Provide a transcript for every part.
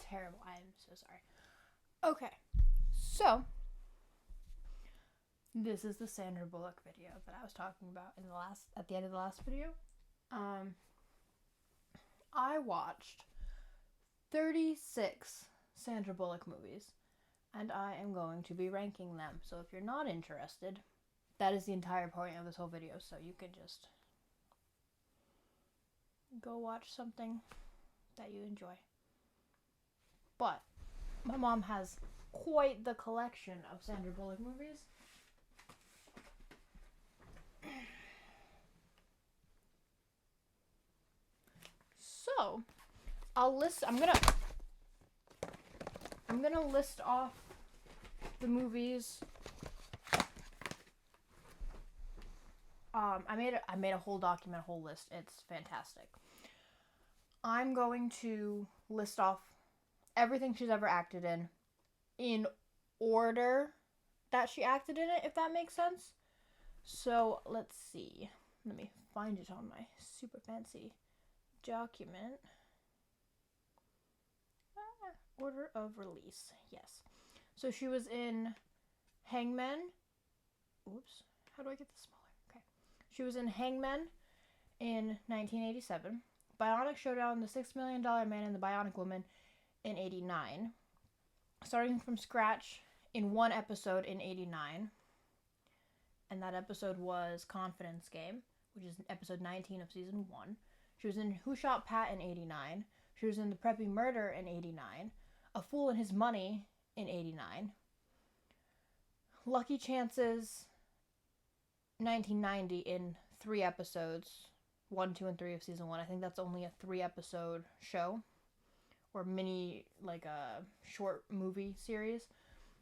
terrible. I am so sorry. Okay, so this is the Sandra Bullock video that I was talking about at the end of the last video. I watched 36 Sandra Bullock movies, and I am going to be ranking them. So if you're not interested, that is the entire point of this whole video, so you can just go watch something that you enjoy. But my mom has quite the collection of Sandra Bullock movies. So, I'm gonna list off the movies. I made a whole document, a whole list. It's fantastic. I'm going to list off everything she's ever acted in order that she acted in it, if that makes sense. So, let's see. Let me find it on my super fancy document. Order of release. Yes. So she was in Hangman. Oops. How do I get this smaller? Okay. She was in Hangman in 1987. Bionic Showdown, The $6 Million Man and the Bionic Woman in 89. Starting from scratch in one episode in 89. And that episode was Confidence Game, which is episode 19 of season 1. She was in Who Shot Pat in 89. She was in The Preppy Murder in 89. A Fool and His Money in 89. Lucky Chances 1990 in 3 episodes. 1, 2, and 3 of season 1. I think that's only a 3-episode show. Or mini, like a short movie series.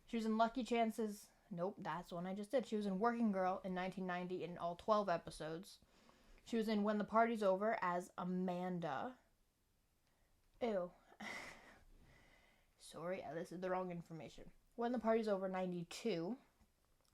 She was in Lucky Chances. Nope, that's the one I just did. She was in Working Girl in 1990 in all 12 episodes. She was in When the Party's Over as Amanda. Ew. Sorry, I listed the wrong information. When the Party's Over, 92.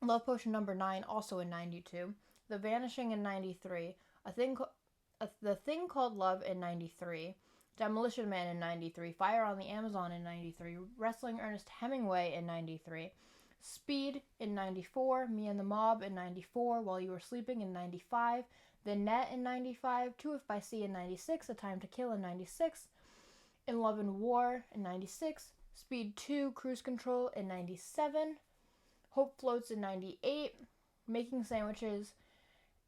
Love Potion number 9, also in 92. The Vanishing in 93. The Thing Called Love in 93. Demolition Man in 93. Fire on the Amazon in 93. Wrestling Ernest Hemingway in 93. Speed in 94. Me and the Mob in 94. While You Were Sleeping in 95. The Net in 95. To If by Sea in 96. A Time to Kill in 96. In Love and War in 96. Speed 2, Cruise Control in 97. Hope Floats in 98. Making Sandwiches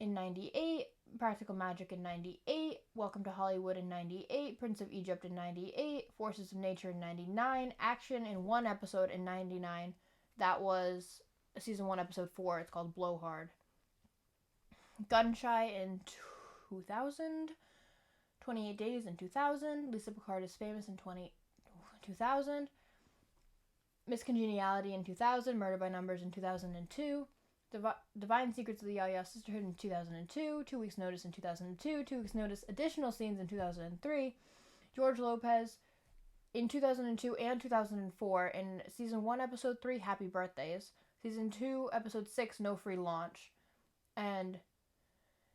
in 98. Practical Magic in 98. Welcome to Hollywood in 98. Prince of Egypt in 98. Forces of Nature in 99. Action in 1 episode in 99. That was season 1, episode 4. It's called Blowhard. Gunshy in 2000. 28 Days in 2000. Lisa Picard is Famous in 2000. Miss Congeniality in 2000. Murder by Numbers in 2002. Divine Secrets of the Yaya Sisterhood in 2002. 2 Weeks Notice in 2002. 2 Weeks Notice Additional Scenes in 2003. George Lopez in 2002 and 2004 in Season 1, Episode 3, Happy Birthdays. Season 2, Episode 6, No Free Launch. And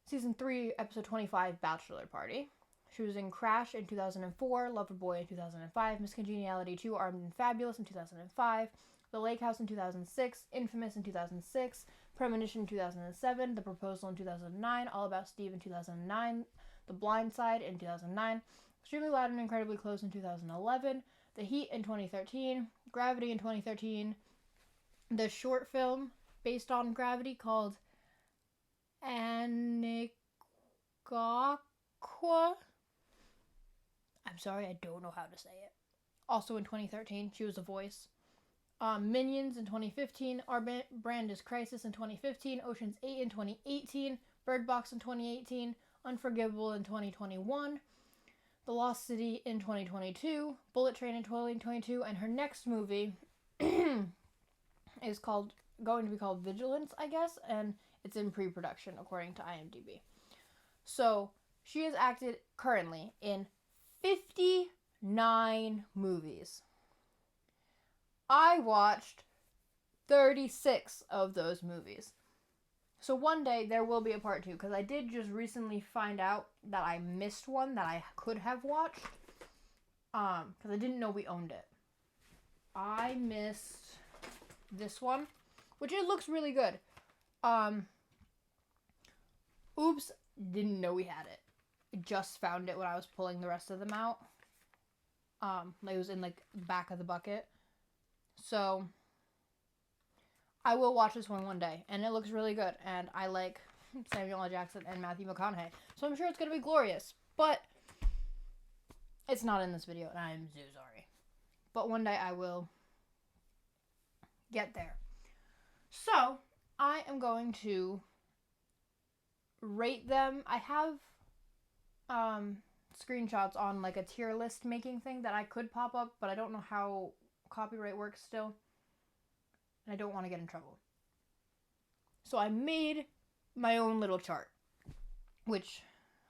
Season 3, Episode 25, Bachelor Party. She was in Crash in 2004, Loverboy in 2005, Miss Congeniality 2, Armed and Fabulous in 2005, The Lake House in 2006, Infamous in 2006, Premonition in 2007, The Proposal in 2009, All About Steve in 2009, The Blind Side in 2009, Extremely Loud and Incredibly Close in 2011, The Heat in 2013, Gravity in 2013, the short film based on Gravity called Anikakwa. I'm sorry, I don't know how to say it. Also in 2013, she was a voice. Minions in 2015, Our Brand is Crisis in 2015, Ocean's 8 in 2018, Bird Box in 2018, Unforgivable in 2021, The Lost City in 2022, Bullet Train in 2022, and her next movie is going to be called Vigilance, I guess, and it's in pre-production according to IMDb. So, she has acted currently in 59 movies. I watched 36 of those movies. So one day there will be a part 2, because I did just recently find out that I missed one that I could have watched. because I didn't know we owned it. I missed this one, which it looks really good. Oops, didn't know we had it. I just found it when I was pulling the rest of them out. It was in like the back of the bucket. So I will watch this one day, and it looks really good, and I like Samuel L. Jackson and Matthew McConaughey, so I'm sure it's gonna be glorious, but it's not in this video, and I'm so sorry. But one day I will get there. So I am going to rate them. I have screenshots on like a tier list making thing that I could pop up, but I don't know how copyright works still, and I don't want to get in trouble. So I made my own little chart, which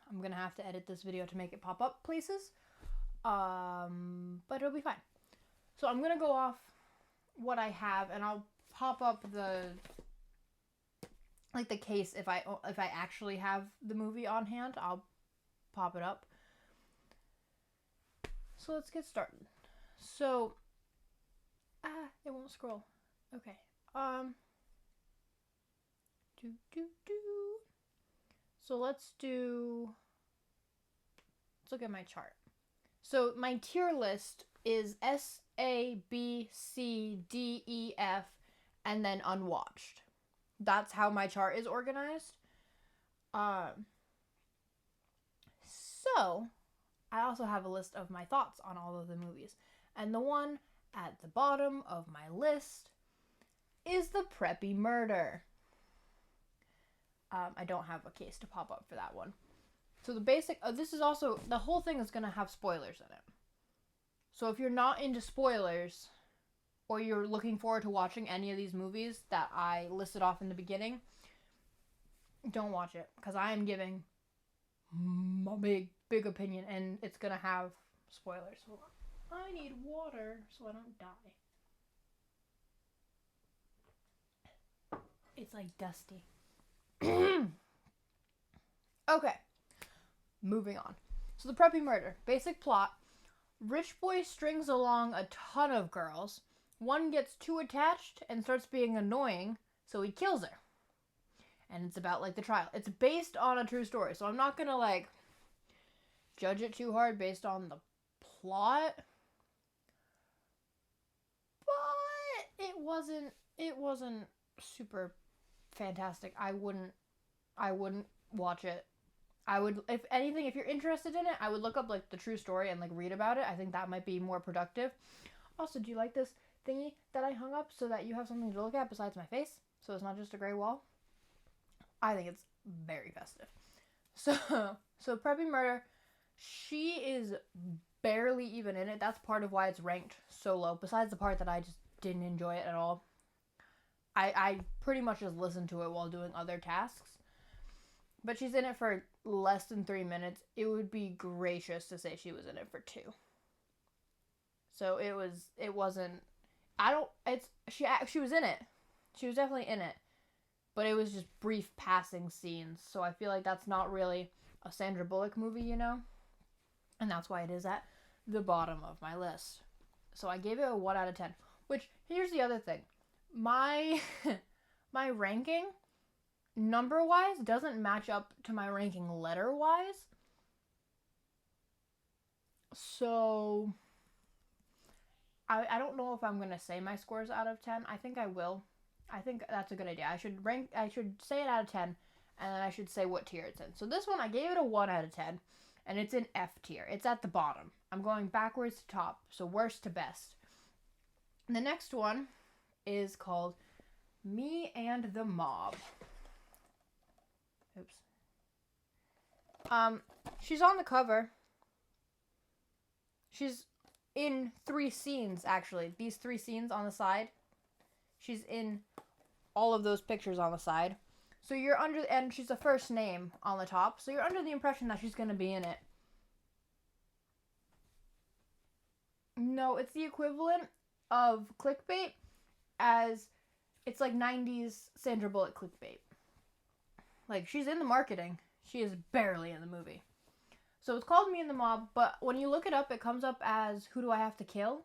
I'm gonna have to edit this video to make it pop up places, but it'll be fine. So I'm gonna go off what I have, and I'll pop up the case if I actually have the movie on hand. I'll pop it up. So let's get started. So it won't scroll. Okay. So let's look at my chart. So my tier list is S, A, B, C, D, E, F, and then unwatched. That's how my chart is organized. So I also have a list of my thoughts on all of the movies. And the one at the bottom of my list is The Preppy Murder. I don't have a case to pop up for that one. So the basic, this is also, the whole thing is going to have spoilers in it. So if you're not into spoilers, or you're looking forward to watching any of these movies that I listed off in the beginning, don't watch it, because I am giving my big opinion, and it's going to have spoilers. Hold on. I need water so I don't die. It's like dusty. Okay, moving on. So The Preppy Murder. Basic plot. Rich boy strings along a ton of girls. One gets too attached and starts being annoying, so he kills her. And it's about like the trial. It's based on a true story, so I'm not gonna like judge it too hard based on the plot. But it wasn't super fantastic. I wouldn't watch it. I would, if anything, if you're interested in it, I would look up like the true story and like read about it. I think that might be more productive. Also, do you like this thingy that I hung up so that you have something to look at besides my face? So it's not just a gray wall. I think it's very festive. So Preppy Murder, she is barely even in it. That's part of why it's ranked so low. Besides the part that I just didn't enjoy it at all. I pretty much just listened to it while doing other tasks. But she's in it for less than 3 minutes. It would be gracious to say she was in it for 2. So it wasn't, she was in it. She was definitely in it. But it was just brief passing scenes. So I feel like that's not really a Sandra Bullock movie, you know? And that's why it is at the bottom of my list. So I gave it a 1 out of 10. Which, here's the other thing. My ranking, number-wise, doesn't match up to my ranking letter-wise. So I don't know if I'm going to say my scores out of 10. I think I will. I think that's a good idea. I should say it out of 10, and then I should say what tier it's in. So this one, I gave it a 1 out of 10, and it's in F tier. It's at the bottom. I'm going backwards to top, so worst to best. The next one is called Me and the Mob. Oops. She's on the cover. She's in 3 scenes, actually. These 3 scenes on the side. She's in all of those pictures on the side. So you're under, and she's the first name on the top. So you're under the impression that she's going to be in it. No, it's the equivalent of clickbait, as it's like 90s Sandra Bullock clickbait. Like, she's in the marketing. She is barely in the movie. So it's called Me and the Mob, but when you look it up, it comes up as Who Do I Have to Kill?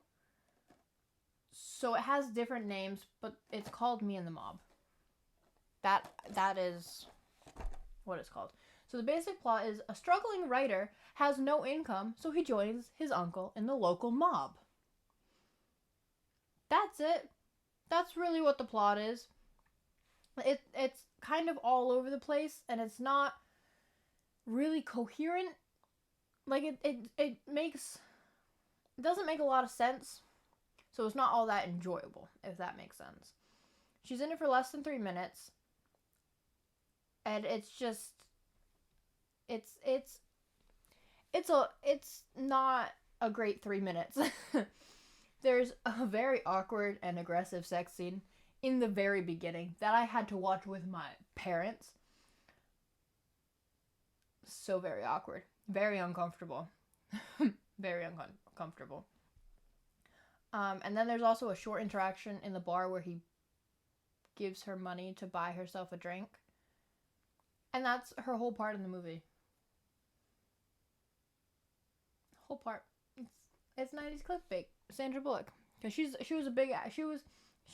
So it has different names, but it's called Me and the Mob. That is what it's called. So the basic plot is a struggling writer has no income, so he joins his uncle in the local mob. That's it. That's really what the plot is. It's kind of all over the place, and it's not really coherent. Like, it doesn't make a lot of sense, so it's not all that enjoyable, if that makes sense. She's in it for less than 3 minutes, and it's just, it's not a great 3 minutes. There's a very awkward and aggressive sex scene in the very beginning that I had to watch with my parents. So very awkward. Very uncomfortable. Very uncomfortable. And then there's also a short interaction in the bar where he gives her money to buy herself a drink. And that's her whole part in the movie. Whole part. It's 90s clickbait. Sandra Bullock. Because she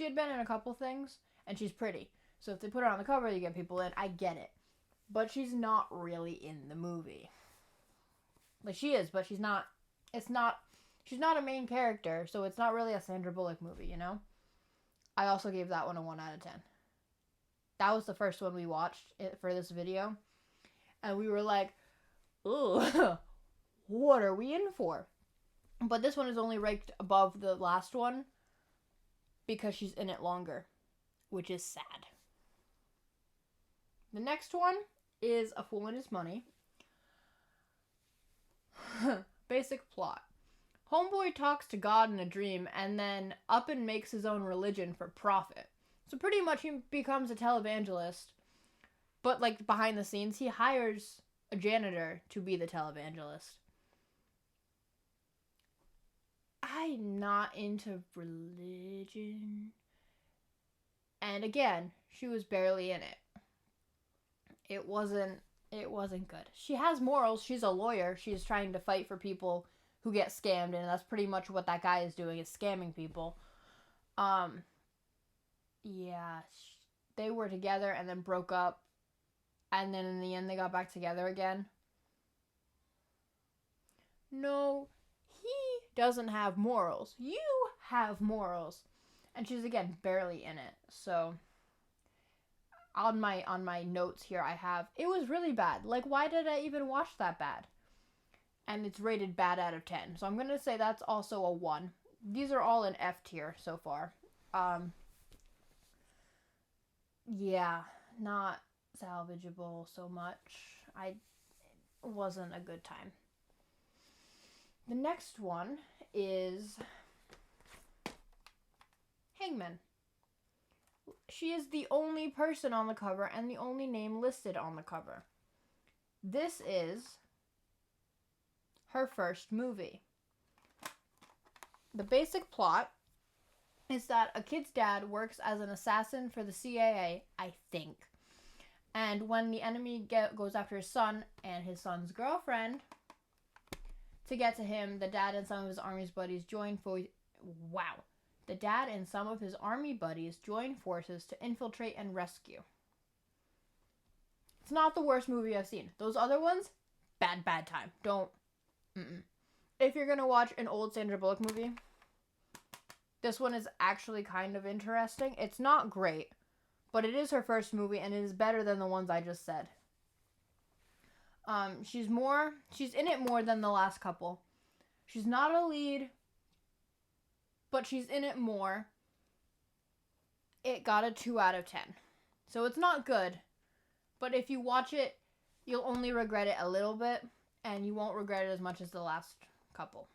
had been in a couple things, and she's pretty. So if they put her on the cover, you get people in. I get it. But she's not really in the movie. Like, she is, but she's not a main character, so it's not really a Sandra Bullock movie, you know? I also gave that one a 1 out of 10. That was the first one we watched for this video. And we were like, ugh, what are we in for? But this one is only ranked above the last one because she's in it longer, which is sad. The next one is A Fool and His Money. Basic plot. Homeboy talks to God in a dream and then up and makes his own religion for profit. So pretty much he becomes a televangelist, but like behind the scenes, he hires a janitor to be the televangelist. I'm not into religion. And again, she was barely in it. It wasn't good. She has morals. She's a lawyer. She's trying to fight for people who get scammed, and that's pretty much what that guy is doing, is scamming people. Yeah, they were together and then broke up, and then in the end they got back together again. No, he doesn't have morals. You have morals. And she's, again, barely in it. So on my notes here I have, it was really bad. Like, why did I even watch that bad? And it's rated bad out of 10. So I'm going to say that's also a 1. These are all in F tier so far. Yeah, not salvageable so much. It wasn't a good time. The next one is Hangman. She is the only person on the cover and the only name listed on the cover. This is her first movie. The basic plot is that a kid's dad works as an assassin for the CIA, I think. And when the enemy goes after his son and his son's girlfriend, to get to him, the dad and some of his army buddies join forces to infiltrate and rescue. It's not the worst movie I've seen. Those other ones, bad time. Don't. If you're gonna watch an old Sandra Bullock movie, this one is actually kind of interesting. It's not great, but it is her first movie, and it is better than the ones I just said. She's in it more than the last couple. She's not a lead, but she's in it more. It got a 2 out of 10. So it's not good, but if you watch it, you'll only regret it a little bit, and you won't regret it as much as the last couple.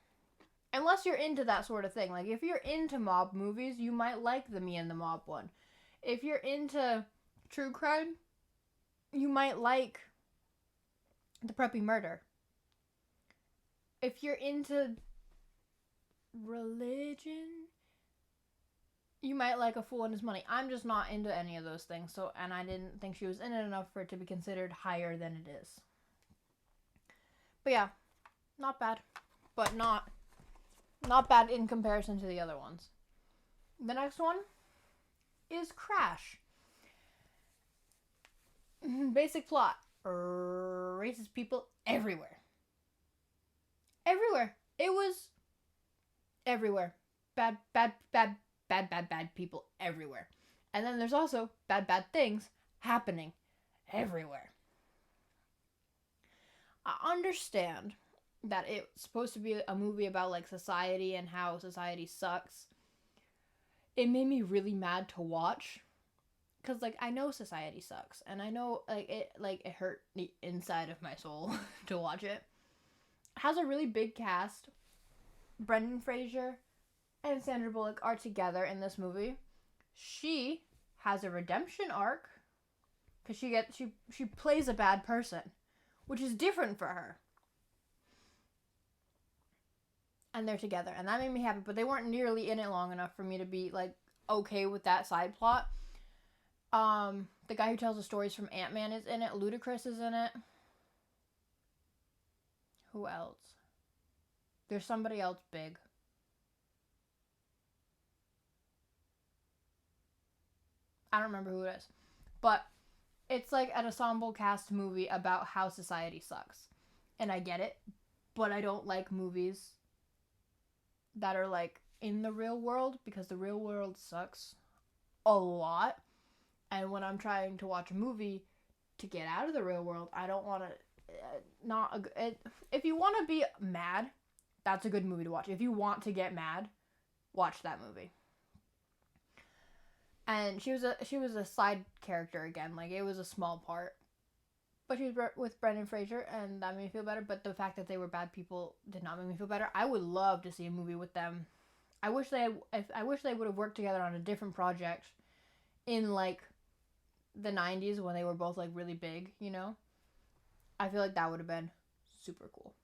Unless you're into that sort of thing. Like, if you're into mob movies, you might like the Me and the Mob one. If you're into true crime, you might like The Preppy Murder. If you're into religion, you might like A Fool and His Money. I'm just not into any of those things, and I didn't think she was in it enough for it to be considered higher than it is. But yeah, Not bad. But not bad in comparison to the other ones. The next one is Crash. Basic plot. Racist people everywhere. Everywhere. It was everywhere. Bad people everywhere. And then there's also bad things happening everywhere. I understand that it's supposed to be a movie about like society and how society sucks. It made me really mad to watch, cause like I know society sucks, and I know it hurt the inside of my soul to watch it. It has a really big cast. Brendan Fraser and Sandra Bullock are together in this movie. She has a redemption arc, cause she plays a bad person, which is different for her. And they're together, and that made me happy, but they weren't nearly in it long enough for me to be like okay with that side plot. The guy who tells the stories from Ant-Man is in it. Ludacris is in it. Who else? There's somebody else big. I don't remember who it is, but it's like an ensemble cast movie about how society sucks, and I get it, but I don't like movies that are like in the real world, because the real world sucks a lot. And when I'm trying to watch a movie to get out of the real world, I don't want to if you want to be mad, that's a good movie to watch. If you want to get mad, watch that movie. And she was a side character again, like it was a small part, but she was with Brendan Fraser, and that made me feel better. But the fact that they were bad people did not make me feel better. I would love to see a movie with them. I wish they would have worked together on a different project in like the 90s when they were both like really big, you know? I feel like that would have been super cool.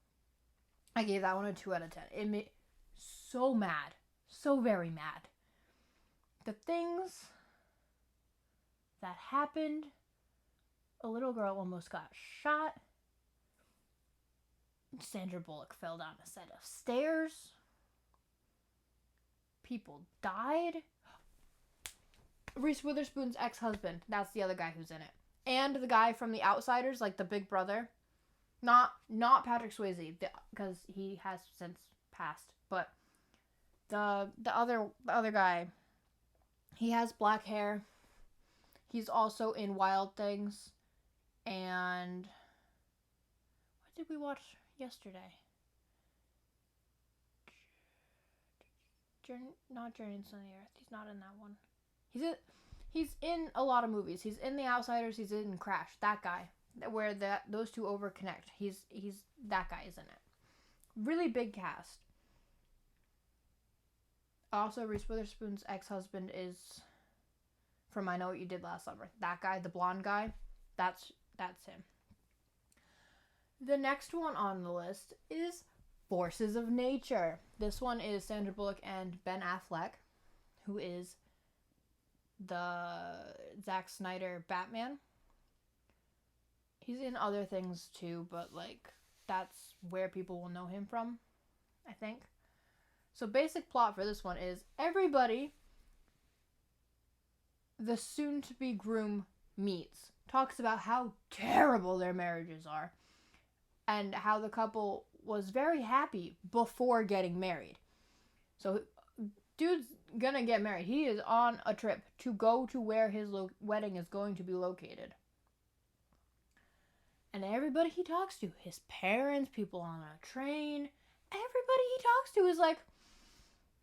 I gave that one a 2 out of 10. It made me so mad. So very mad. The things that happened. A little girl almost got shot. Sandra Bullock fell down a set of stairs. People died. Reese Witherspoon's ex-husband. That's the other guy who's in it. And the guy from The Outsiders, like the big brother. Not Patrick Swayze, because he has since passed. But the other guy, he has black hair. He's also in Wild Things. And what did we watch yesterday? Not Journey into the Earth. He's not in that one. He's in a lot of movies. He's in The Outsiders. He's in Crash. That guy, where those two overconnect. He's that guy is in it. Really big cast. Also, Reese Witherspoon's ex-husband is from I Know What You Did Last Summer. That guy, the blonde guy, that's him. The next one on the list is Forces of Nature. This one is Sandra Bullock and Ben Affleck, who is the Zack Snyder Batman. He's in other things too, but like that's where people will know him from, I think. So basic plot for this one is everybody the soon-to-be groom meets talks about how terrible their marriages are and how the couple was very happy before getting married. So dude's gonna get married. He is on a trip to go to where his wedding is going to be located. And everybody he talks to, his parents, people on a train, everybody he talks to is like,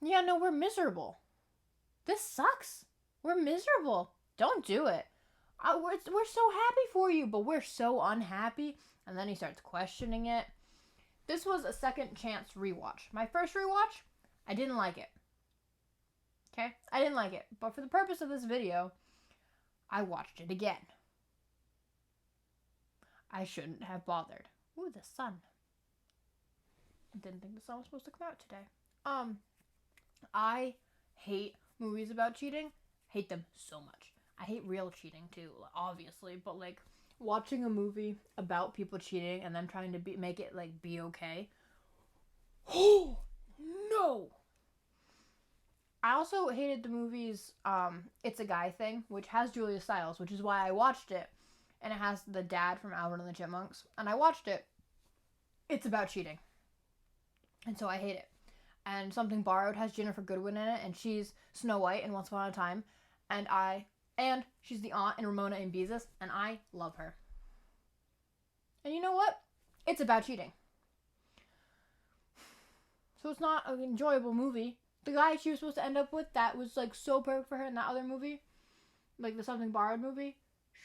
yeah, no, we're miserable. This sucks. We're miserable. Don't do it. We're so happy for you, but we're so unhappy. And then he starts questioning it. This was a second chance rewatch. My first rewatch, I didn't like it. Okay? I didn't like it. But for the purpose of this video, I watched it again. I shouldn't have bothered. Ooh, the sun. I didn't think the sun was supposed to come out today. I hate movies about cheating. Hate them so much. I hate real cheating too, obviously, but like watching a movie about people cheating and then trying to make it like be okay Oh, no! I also hated the movies It's a Guy Thing, which has Julia Stiles, which is why I watched it. And it has the dad from Alvin and the Chipmunks. And I watched it. It's about cheating. And so I hate it. And Something Borrowed has Jennifer Goodwin in it, and she's Snow White in Once Upon a Time. And she's the aunt in Ramona and Beezus, and I love her. And you know what? It's about cheating. So it's not an enjoyable movie. The guy she was supposed to end up with that was like so perfect for her in that other movie, like the Something Borrowed movie,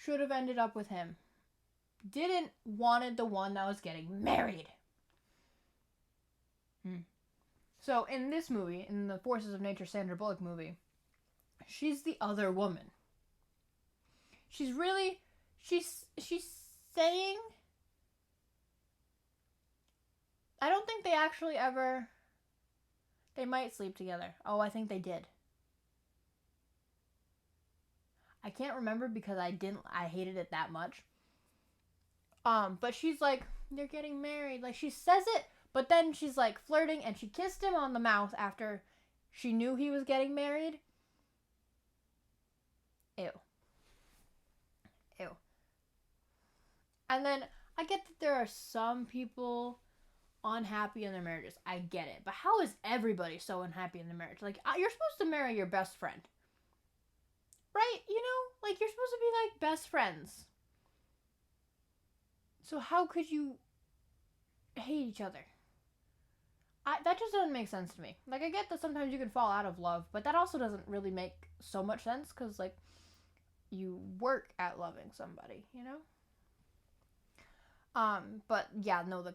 should have ended up with him. Didn't wanted the one that was getting married. So in this movie, in the Forces of Nature Sandra Bullock movie, she's the other woman. She's saying, I don't think they actually ever, they might sleep together. Oh, I think they did. I can't remember because I hated it that much. But she's like, they're getting married. Like, she says it, but then she's like flirting, and she kissed him on the mouth after she knew he was getting married. Ew. And then I get that there are some people unhappy in their marriages. I get it. But how is everybody so unhappy in their marriage? Like, you're supposed to marry your best friend. Right? You know? Like, you're supposed to be like best friends. So how could you hate each other? That just doesn't make sense to me. Like, I get that sometimes you can fall out of love, but that also doesn't really make so much sense because, like, you work at loving somebody, you know? But yeah, no, the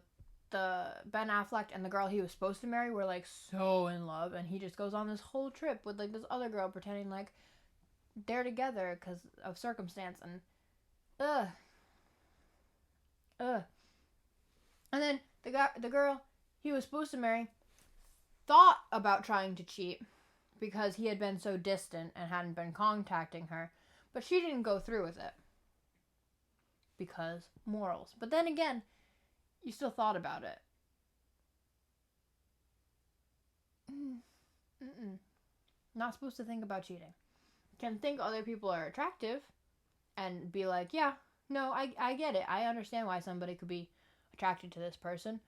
Ben Affleck and the girl he was supposed to marry were like so in love, and he just goes on this whole trip with like this other girl pretending like they're together because of circumstance, and and then the girl he was supposed to marry thought about trying to cheat because he had been so distant and hadn't been contacting her, but she didn't go through with it because morals. But then again, you still thought about it. Not supposed to think about cheating. Can think other people are attractive and be like, yeah, no, I get it. I understand why somebody could be attracted to this person.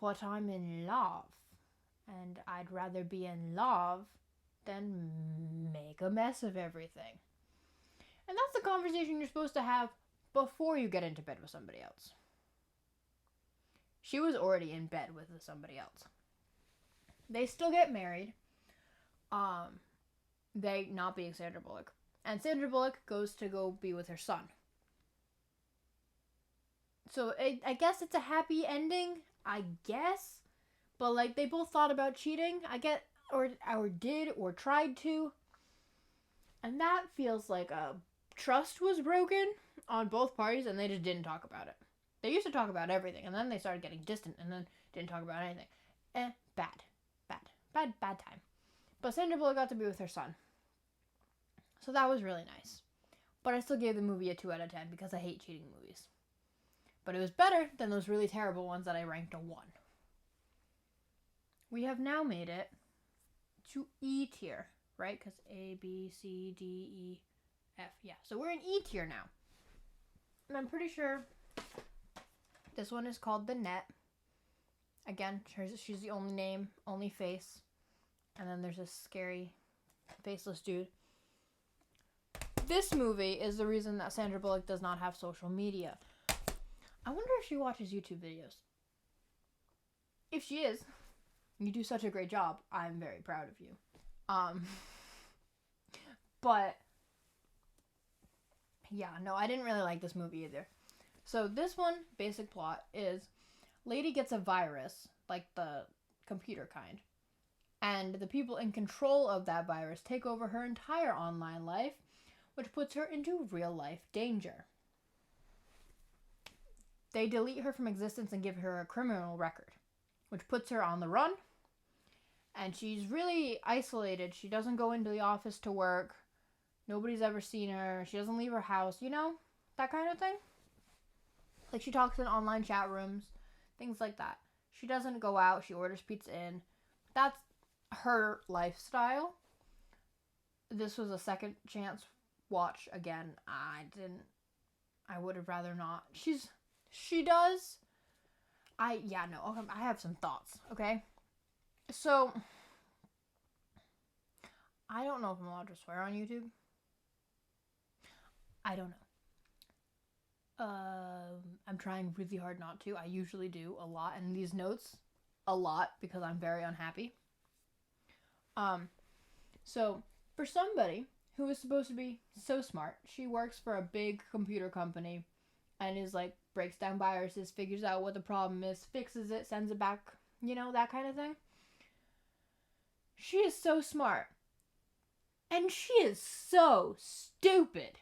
But I'm in love. And I'd rather be in love than make a mess of everything. And that's the conversation you're supposed to have before you get into bed with somebody else. She was already in bed with somebody else. They still get married. They not being Sandra Bullock. And Sandra Bullock goes to go be with her son. So I guess it's a happy ending. I guess. But like they both thought about cheating. I get or did or tried to. And that feels like a trust was broken on both parties, and they just didn't talk about it. They used to talk about everything, and then they started getting distant, and then didn't talk about anything. Bad time. But Sandra Bullock got to be with her son. So that was really nice. But I still gave the movie a 2 out of 10 because I hate cheating movies. But it was better than those really terrible ones that I ranked a 1. We have now made it to E tier, right? Because A, B, C, D, E, F. Yeah, so we're in E tier now. And I'm pretty sure this one is called The Net. Again, she's the only name, only face. And then there's this scary, faceless dude. This movie is the reason that Sandra Bullock does not have social media. I wonder if she watches YouTube videos. If she is, you do such a great job. I'm very proud of you. But yeah, no, I didn't really like this movie either. So this one, basic plot is lady gets a virus, like the computer kind. And the people in control of that virus take over her entire online life, which puts her into real life danger. They delete her from existence and give her a criminal record, which puts her on the run. And she's really isolated. She doesn't go into the office to work. Nobody's ever seen her. She doesn't leave her house, you know? That kind of thing. Like, she talks in online chat rooms. Things like that. She doesn't go out. She orders pizza in. That's her lifestyle. This was a second chance watch again. I would have rather not. She does. I have some thoughts, okay? So, I don't know if I'm allowed to swear on YouTube. I don't know. I'm trying really hard not to. I usually do a lot, and these notes, a lot, because I'm very unhappy. So, for somebody who is supposed to be so smart, she works for a big computer company, and is like, breaks down viruses, figures out what the problem is, fixes it, sends it back, that kind of thing. She is so smart. And she is so stupid.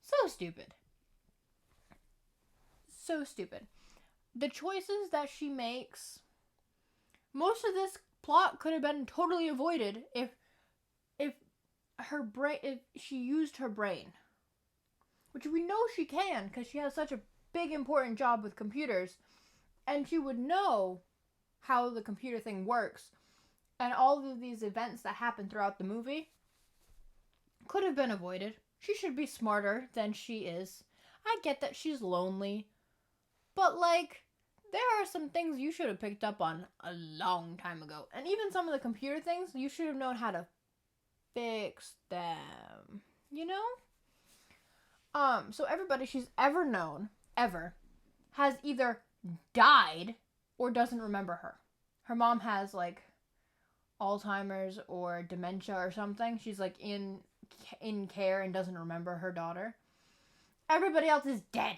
So stupid. So stupid. The choices that she makes, most of this plot could have been totally avoided if she used her brain. Which we know she can, because she has such a big important job with computers, and she would know how the computer thing works, and all of these events that happen throughout the movie could have been avoided. She should be smarter than she is. I get that she's lonely, but there are some things you should have picked up on a long time ago, and even some of the computer things, you should have known how to fix them, So everybody she's ever known, has either died or doesn't remember her. Her mom has, Alzheimer's or dementia or something. She's, in care and doesn't remember her daughter. Everybody else is dead.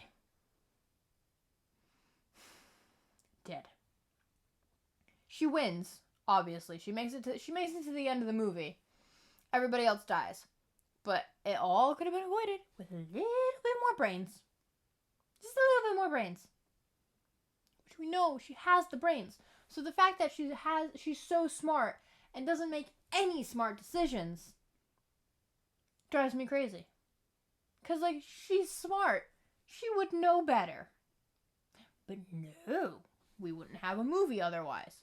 Dead. She wins, obviously. She makes it to the end of the movie. Everybody else dies. But it all could have been avoided with a little bit more brains. Just a little bit more brains. Which we know she has the brains. So the fact that she's so smart and doesn't make any smart decisions drives me crazy. Because, she's smart. She would know better. But no, we wouldn't have a movie otherwise.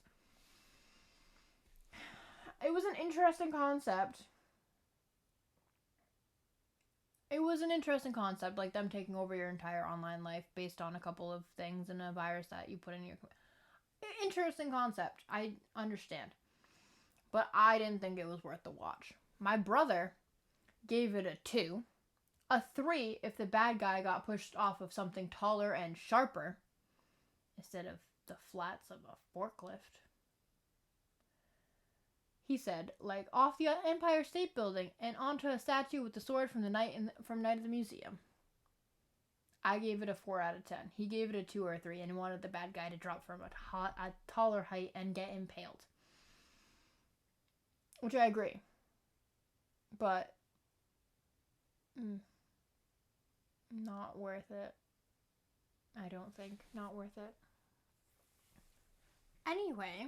It was an interesting concept. Like them taking over your entire online life based on a couple of things and a virus that you put in your... Interesting concept. I understand. But I didn't think it was worth the watch. My brother gave it a 2. A 3 if the bad guy got pushed off of something taller and sharper instead of the flats of a forklift. He said, off the Empire State Building and onto a statue with the sword from Night at the Museum. I gave it a 4 out of 10. He gave it a 2 or a 3 and wanted the bad guy to drop from a taller height and get impaled. Which I agree. But not worth it. I don't think. Not worth it. Anyway,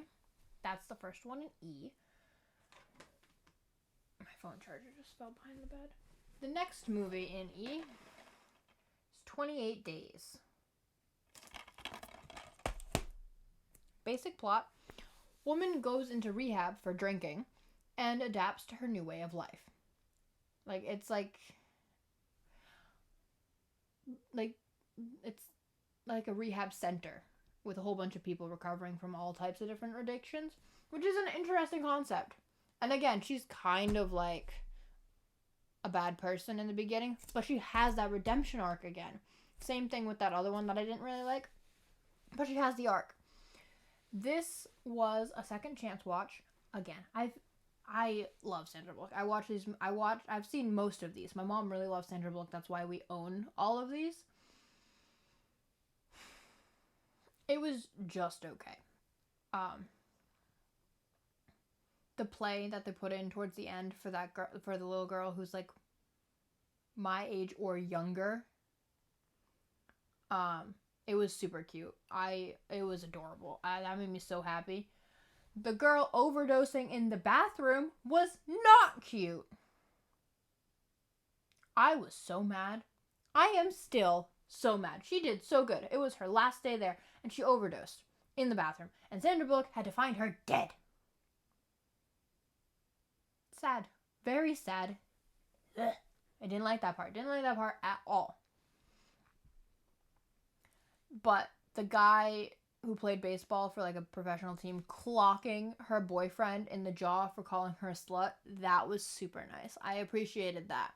that's the first one in E. My phone charger just fell behind the bed. The next movie in E is 28 Days. Basic plot. Woman goes into rehab for drinking and adapts to her new way of life. It's like a rehab center with a whole bunch of people recovering from all types of different addictions, which is an interesting concept. And again, she's kind of like a bad person in the beginning, but she has that redemption arc again. Same thing with that other one that I didn't really like, but she has the arc. This was a second chance watch. Again, I love Sandra Bullock. I've seen most of these. My mom really loves Sandra Bullock. That's why we own all of these. It was just okay. The play that they put in towards the end for that girl, for the little girl who's my age or younger. It was super cute. It was adorable. That made me so happy. The girl overdosing in the bathroom was not cute. I was so mad. I am still so mad. She did so good. It was her last day there, and she overdosed. in the bathroom. And Sandra Bullock had to find her dead. Sad. Very sad. Ugh. I didn't like that part. Didn't like that part at all. But the guy who played baseball for like a professional team clocking her boyfriend in the jaw for calling her a slut, that was super nice. I appreciated that.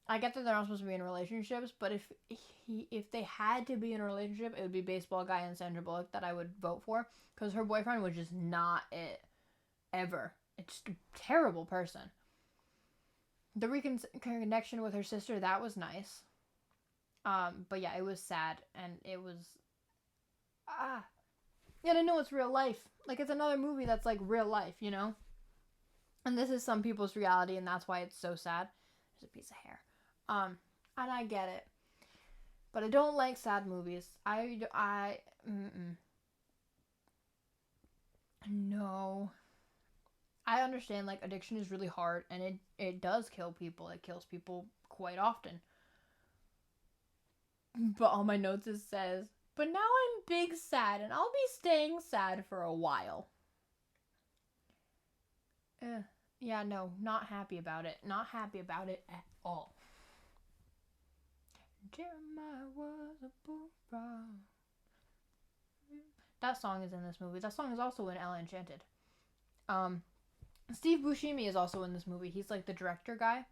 I get that they're not supposed to be in relationships, but if they had to be in a relationship, it would be baseball guy and Sandra Bullock that I would vote for, because her boyfriend was just not it ever. It's just a terrible person. The reconnection with her sister, that was nice. But yeah, it was sad, and it was and I know it's real life. Like, it's another movie that's like real life, you know? And this is some people's reality, and that's why it's so sad. There's a piece of hair. And I get it. But I don't like sad movies. No. I understand, like, addiction is really hard, and it does kill people. It kills people quite often. But on my notes it says, but now I'm big sad, and I'll be staying sad for a while. Yeah, no, not happy about it. Not happy about it at all. Jeremiah was a bullfrog. That song is in this movie. That song is also in Ella Enchanted. Steve Buscemi is also in this movie. He's like the director guy.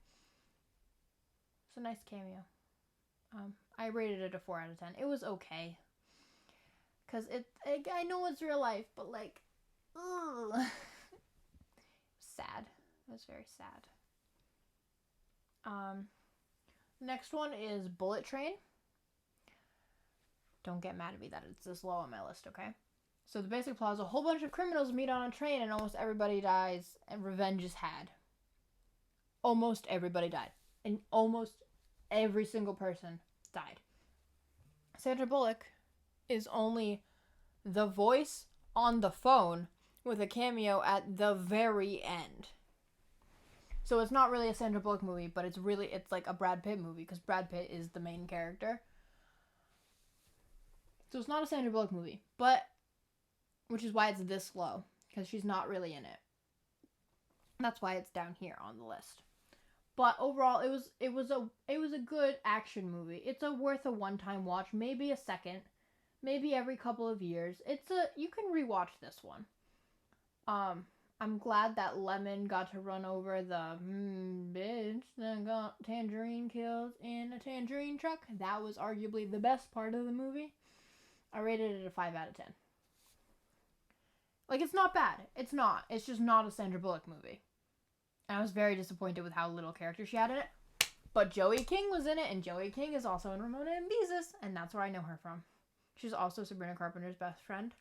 It's a nice cameo. I rated it a 4 out of 10. It was okay. Because I know it's real life, but like, ugh. Sad. It was very sad. Next one is Bullet Train. Don't get mad at me that it's this low on my list, okay? So the basic plot is a whole bunch of criminals meet on a train and almost everybody dies and revenge is had. Almost everybody died. And almost every single person died. Sandra Bullock is only the voice on the phone with a cameo at the very end. So it's not really a Sandra Bullock movie, but it's like a Brad Pitt movie, because Brad Pitt is the main character. So it's not a Sandra Bullock movie, but which is why it's this low, because she's not really in it. That's why it's down here on the list. But overall, it was a good action movie. It's worth a one-time watch, maybe a second, maybe every couple of years. You can rewatch this one. I'm glad that Lemon got to run over the bitch that got Tangerine killed in a tangerine truck. That was arguably the best part of the movie. I rated it a 5 out of 10. Like, it's not bad. It's not. It's just not a Sandra Bullock movie. And I was very disappointed with how little character she had in it. But Joey King was in it, and Joey King is also in Ramona and Beezus, and that's where I know her from. She's also Sabrina Carpenter's best friend.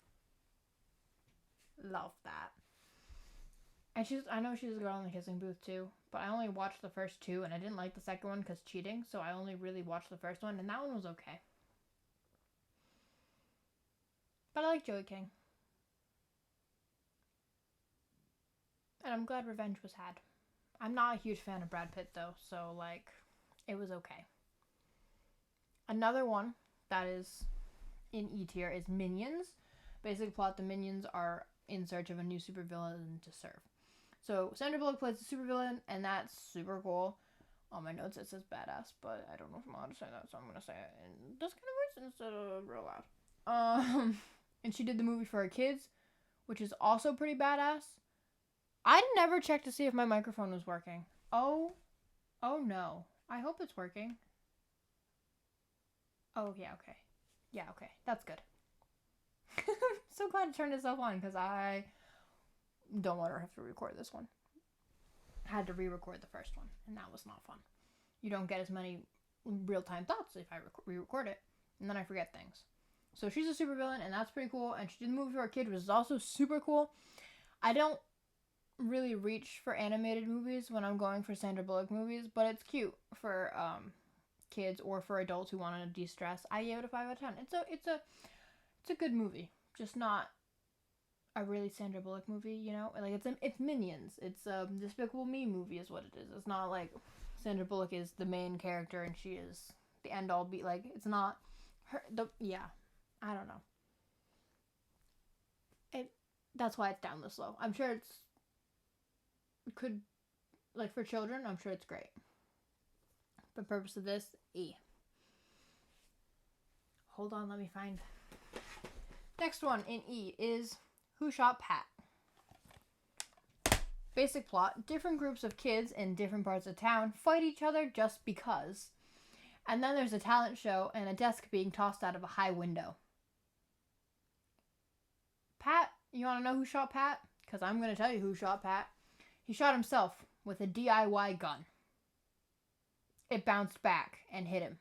Love that. And I know she's a girl in the kissing booth too, but I only watched the first 2, and I didn't like the second one because cheating, so I only really watched the first one, and that one was okay. But I like Joey King. And I'm glad revenge was had. I'm not a huge fan of Brad Pitt though, so like, it was okay. Another one that is in E tier is Minions. Basic plot, the Minions are in search of a new supervillain to serve. So Sandra Bullock plays the supervillain, and that's super cool. On my notes it says badass, but I don't know if I'm allowed to say that, so I'm gonna say it in this kind of voice instead of real loud. And she did the movie for her kids, which is also pretty badass. I never checked to see if my microphone was working. Oh no. I hope it's working. Oh, yeah, okay. Yeah, okay. That's good. So glad to turn this off on, because I don't want to have to record this one. I had to re-record the first one, and that was not fun. You don't get as many real-time thoughts if I re-record it, and then I forget things. So she's a supervillain, and that's pretty cool, and she did the movie for her kid, which is also super cool. I don't really reach for animated movies when I'm going for Sandra Bullock movies, but it's cute for kids or for adults who want to de-stress. I gave it a 5 out of 10. It's a good movie, just not a really Sandra Bullock movie, you know? Like, it's Minions. It's a Despicable Me movie is what it is. It's not like Sandra Bullock is the main character and she is the end all be like, it's not her, yeah, I don't know. That's why it's down this low. I'm sure it could, like, for children, I'm sure it's great. For the purpose of this, E. Hold on, let me find. Next one in E is Who Shot Pat? Basic plot: different groups of kids in different parts of town fight each other just because. And then there's a talent show and a desk being tossed out of a high window. Pat, you want to know who shot Pat? Because I'm going to tell you who shot Pat. He shot himself with a DIY gun. It bounced back and hit him.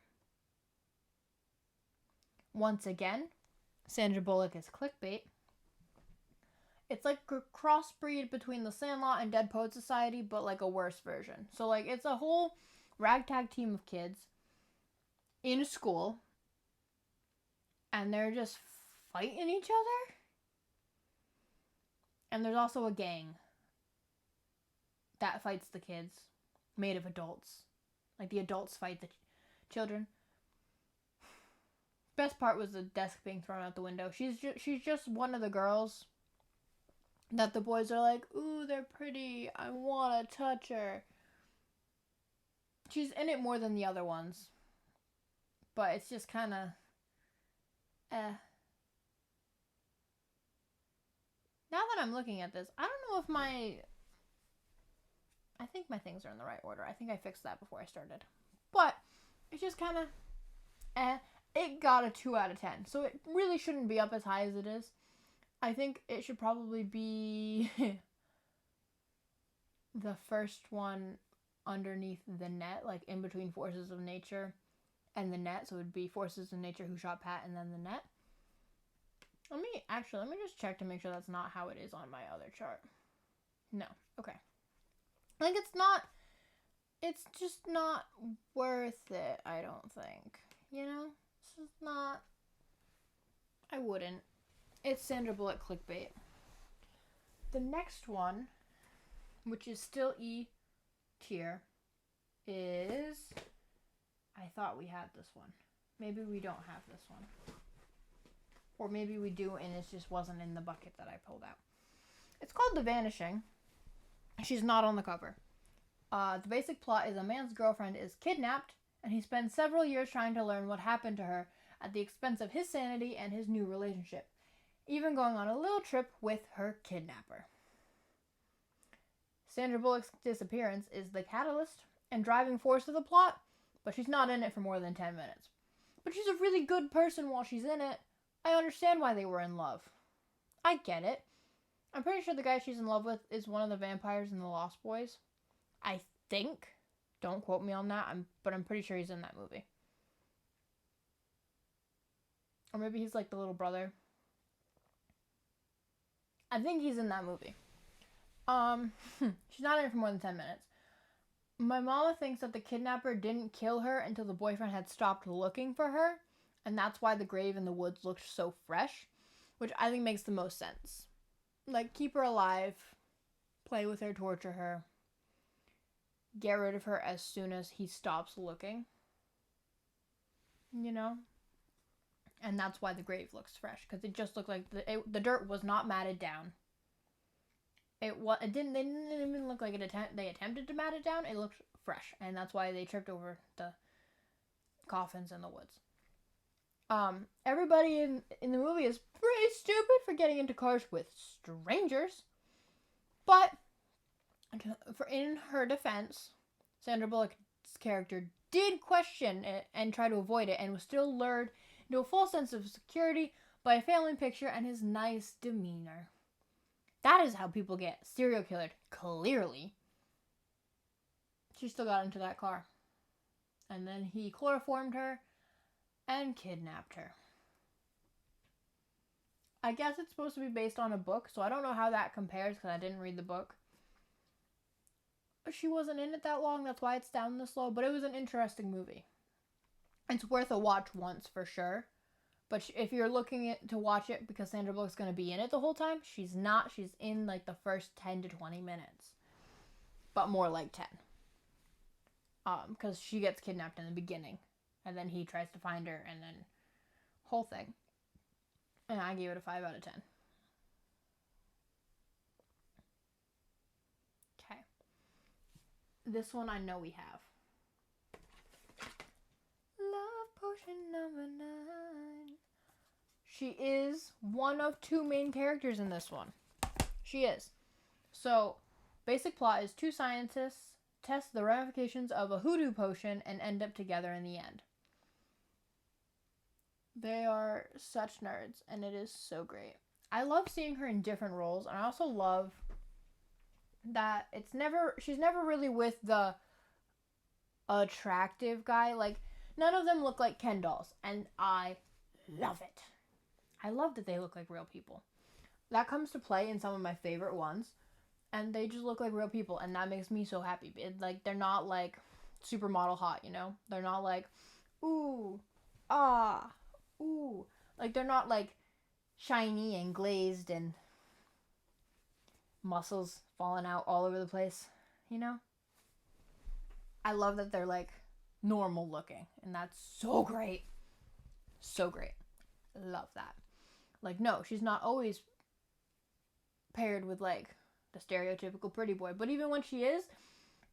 Once again, Sandra Bullock is clickbait. It's like a crossbreed between the Sandlot and Dead Poet Society, but like a worse version. So like it's a whole ragtag team of kids in a school, and they're just fighting each other. And there's also a gang that fights the kids, made of adults. Like the adults fight the children. Best part was the desk being thrown out the window. She's just one of the girls that the boys are like, ooh, they're pretty, I want to touch her. She's in it more than the other ones. But it's just kind of, Now that I'm looking at this, I don't know if I think my things are in the right order. I think I fixed that before I started. But it's just kind of, It got a 2 out of 10. So it really shouldn't be up as high as it is. I think it should probably be the first one underneath the net, like in between Forces of Nature and the net. So it would be Forces of Nature, Who Shot Pat, and then the net. Let me just check to make sure that's not how it is on my other chart. No. Okay. Like it's just not worth it, I don't think. You know? It's just not, I wouldn't. It's Sandra Bullock clickbait. The next one, which is still E tier, is, I thought we had this one. Maybe we don't have this one. Or maybe we do and it just wasn't in the bucket that I pulled out. It's called The Vanishing. She's not on the cover. The basic plot is a man's girlfriend is kidnapped, and he spends several years trying to learn what happened to her at the expense of his sanity and his new relationship, even going on a little trip with her kidnapper. Sandra Bullock's disappearance is the catalyst and driving force of the plot, but she's not in it for more than 10 minutes. But she's a really good person while she's in it. I understand why they were in love. I get it. I'm pretty sure the guy she's in love with is one of the vampires in The Lost Boys. I think. Don't quote me on that, but I'm pretty sure he's in that movie. Or maybe he's like the little brother. I think he's in that movie. She's not in it for more than 10 minutes. My mama thinks that the kidnapper didn't kill her until the boyfriend had stopped looking for her, and that's why the grave in the woods looked so fresh, which I think makes the most sense. Like, keep her alive, play with her, torture her, get rid of her as soon as he stops looking. You know? And that's why the grave looks fresh, because it just looked like the dirt was not matted down. They didn't even look like they attempted to mat it down. It looked fresh, and that's why they tripped over the coffins in the woods. Everybody in the movie is pretty stupid for getting into cars with strangers, but in her defense, Sandra Bullock's character did question it and try to avoid it, and was still lured into a false sense of security by a family picture and his nice demeanor. That is how people get serial killered, clearly. She still got into that car. And then he chloroformed her and kidnapped her. I guess it's supposed to be based on a book, so I don't know how that compares because I didn't read the book. She wasn't in it that long, that's why it's down this low, but it was an interesting movie. It's worth a watch once for sure. But if you're looking to watch it because Sandra Bullock's going to be in it the whole time, she's not. She's in like the first 10 to 20 minutes. But more like 10. Because she gets kidnapped in the beginning. And then he tries to find her and then whole thing. And I gave it a 5 out of 10. This one I know we have. Love potion number 9. She is one of 2 main characters in this one. She is. So, basic plot is 2 scientists test the ramifications of a hoodoo potion and end up together in the end. They are such nerds, and it is so great. I love seeing her in different roles, and I also love that she's never really with the attractive guy. Like, none of them look like Ken dolls, and I love it. I love that they look like real people. That comes to play in some of my favorite ones, and they just look like real people, and that makes me so happy. Like, they're not like supermodel hot, you know? They're not like, ooh, ah, ooh. Like, they're not like shiny and glazed and muscles falling out all over the place, you know? I love that they're like normal looking, and that's so great. So great. Love that. Like, no, she's not always paired with like the stereotypical pretty boy, but even when she is,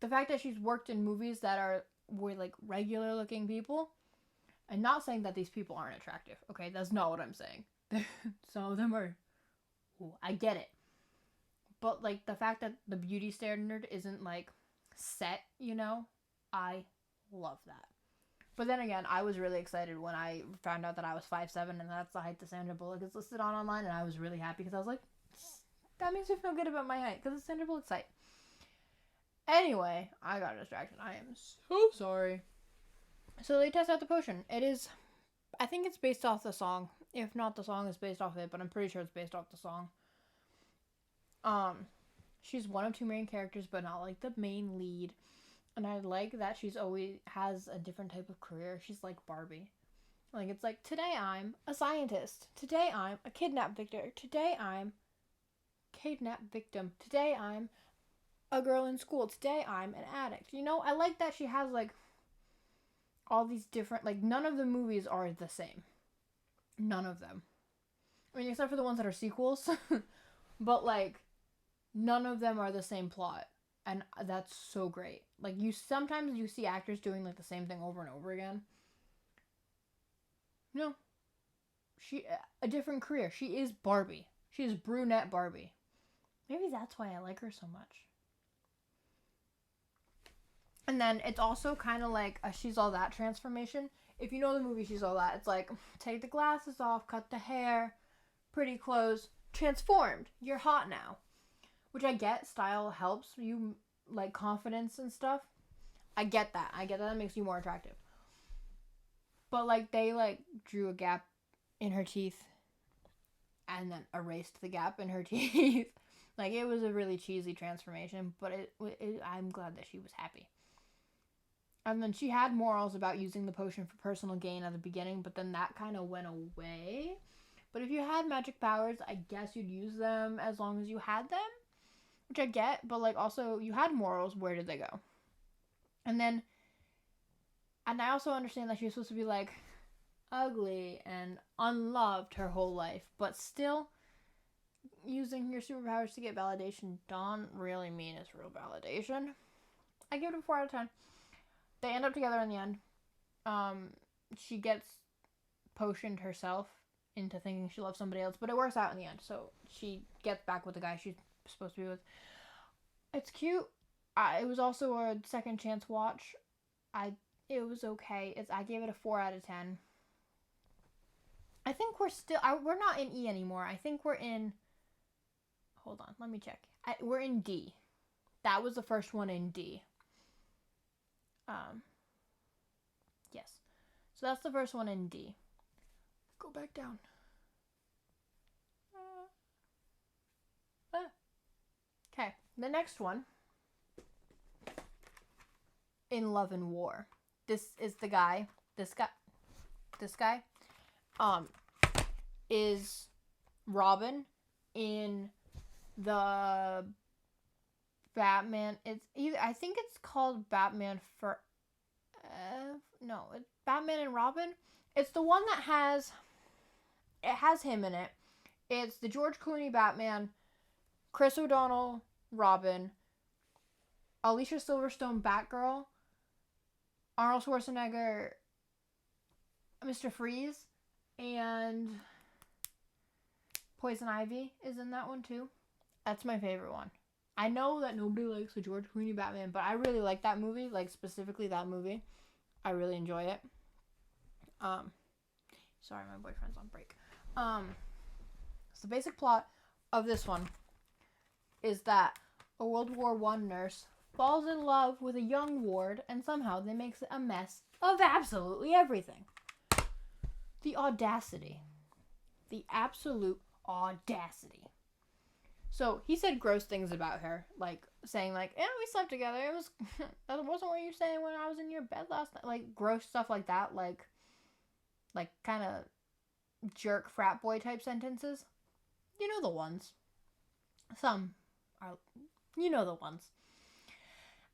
the fact that she's worked in movies that are with like regular looking people, I'm not saying that these people aren't attractive, okay? That's not what I'm saying. Some of them are, ooh, I get it. But like the fact that the beauty standard isn't like set, you know, I love that. But then again, I was really excited when I found out that I was 5'7", and that's the height that Sandra Bullock is listed on online, and I was really happy because I was like, that makes me feel good about my height, because it's Sandra Bullock's height. Anyway, I got distracted. I am so sorry. So they test out the potion. It is, I think it's based off the song. If not, the song is based off it, but I'm pretty sure it's based off the song. She's one of 2 main characters, but not like the main lead. And I like that she's always has a different type of career. She's like Barbie. Like, it's like, today I'm a scientist. Today I'm a kidnap victim. Today I'm kidnap victim. Today I'm a girl in school. Today I'm an addict. You know, I like that she has like all these different, like, none of the movies are the same. None of them. I mean, except for the ones that are sequels. But like, none of them are the same plot. And that's so great. Like, sometimes you see actors doing like the same thing over and over again. No. A different career. She is Barbie. She is brunette Barbie. Maybe that's why I like her so much. And then it's also kind of like a She's All That transformation. If you know the movie She's All That, it's like, take the glasses off, cut the hair, pretty clothes, transformed. You're hot now. Which I get, style helps you, like, confidence and stuff. I get that. That makes you more attractive. But, like, they, like, drew a gap in her teeth and then erased the gap in her teeth. Like, it was a really cheesy transformation, but I'm glad that she was happy. And then she had morals about using the potion for personal gain at the beginning, but then that kind of went away. But if you had magic powers, I guess you'd use them as long as you had them. Which I get, but like also you had morals, where did they go? And I also understand that she was supposed to be like ugly and unloved her whole life, but still using your superpowers to get validation don't really mean it's real validation. I give it a 4 out of 10. They end up together in the end. She gets potioned herself into thinking she loves somebody else, but it works out in the end, so she gets back with the guy she's supposed to be with. It's cute. It was also a second chance watch. It was okay. I gave it a 4 out of 10. I think we're not in E anymore. I think we're in, hold on, let me check. We're in D. That was the first one in D. Yes. So that's the first one in D. Go back down. Okay, the next one, in Love and War. This is the guy. This guy is Robin in the Batman. It's either, I think it's called Batman for. No, it's Batman and Robin. It's the one that has him in it. It's the George Clooney Batman, Chris O'Donnell Robin, Alicia Silverstone, Batgirl, Arnold Schwarzenegger, Mr. Freeze, and Poison Ivy is in that one too. That's my favorite one. I know that nobody likes the George Clooney Batman, but I really like that movie, like specifically that movie. I really enjoy it. Sorry, my boyfriend's on break. So the basic plot of this one is that a World War I nurse falls in love with a young ward, and somehow they make a mess of absolutely everything. The audacity. The absolute audacity. So he said gross things about her, like saying like, "Yeah, we slept together. It was that wasn't what you were saying when I was in your bed last night." Like gross stuff like that, like kind of jerk frat boy type sentences. You know the ones. Some are, you know the ones.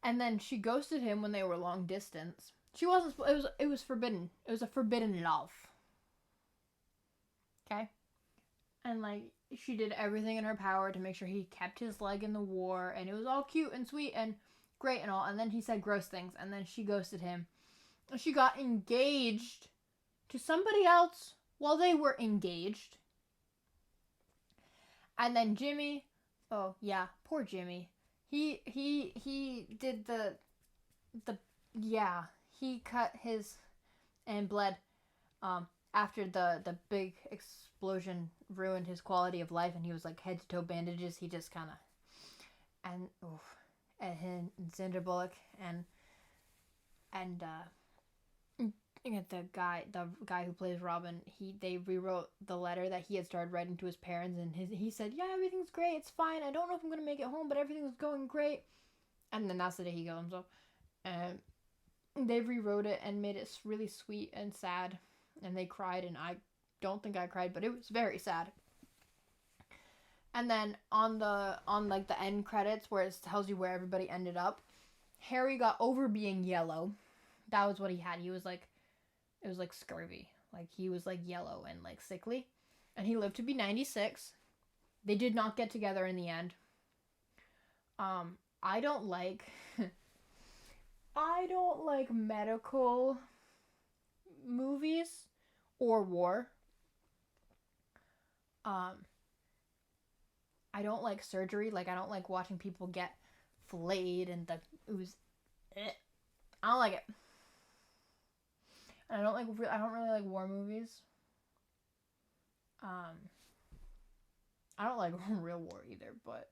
And then she ghosted him when they were long distance. She wasn't. It was forbidden. It was a forbidden love. Okay, and like she did everything in her power to make sure he kept his leg in the war, and it was all cute and sweet and great and all. And then he said gross things, and then she ghosted him. She got engaged to somebody else while they were engaged. And then Jimmy, oh yeah, poor Jimmy. He did the yeah, he cut his and bled after the big explosion ruined his quality of life, and he was like head to toe bandages. He just kind of and Sandra Bullock and the guy who plays Robin, they rewrote the letter that he had started writing to his parents, and he said, "Yeah, everything's great, it's fine. I don't know if I'm gonna make it home, but everything's going great." And then that's the day he killed himself. And they rewrote it and made it really sweet and sad, and they cried, and I don't think I cried, but it was very sad. And then on the end credits where it tells you where everybody ended up, Harry got over being yellow. That was what he had. He was like, it was like scurvy. Like he was like yellow and like sickly. And he lived to be 96. They did not get together in the end. I don't like medical movies or war. I don't like surgery. Like I don't like watching people get filleted and the ooze. I don't like it. And I don't really like war movies. I don't like real war either, but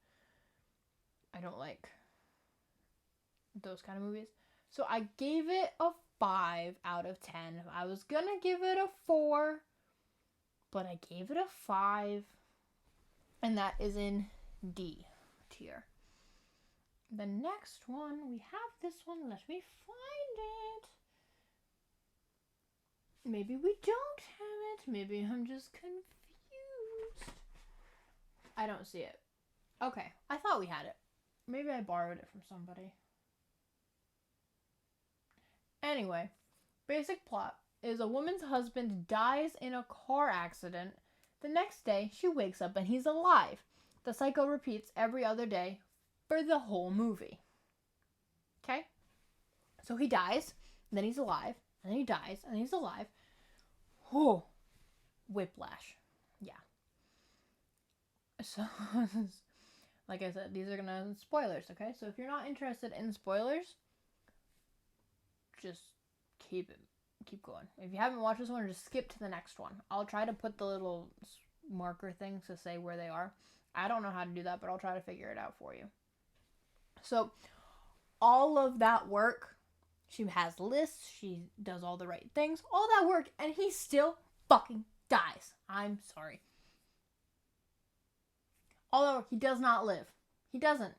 I don't like those kind of movies. So I gave it a 5 out of 10. I was gonna give it a 4, but I gave it a 5. And that is in D tier. The next one, we have this one. Let me find it. Maybe we don't have it. Maybe I'm just confused. I don't see it. Okay, I thought we had it. Maybe I borrowed it from somebody. Anyway, basic plot is a woman's husband dies in a car accident. The next day, she wakes up and he's alive. The cycle repeats every other day for the whole movie. Okay? So he dies, and then he's alive, and then he dies, and then he's alive. Oh, whiplash. Yeah. So, like I said, these are gonna spoilers, okay? So if you're not interested in spoilers, just keep going. If you haven't watched this one, just skip to the next one. I'll try to put the little marker things to say where they are. I don't know how to do that, but I'll try to figure it out for you. So, all of that work, she has lists, she does all the right things, all that work, and he still fucking dies. I'm sorry. All that work, he does not live. He doesn't.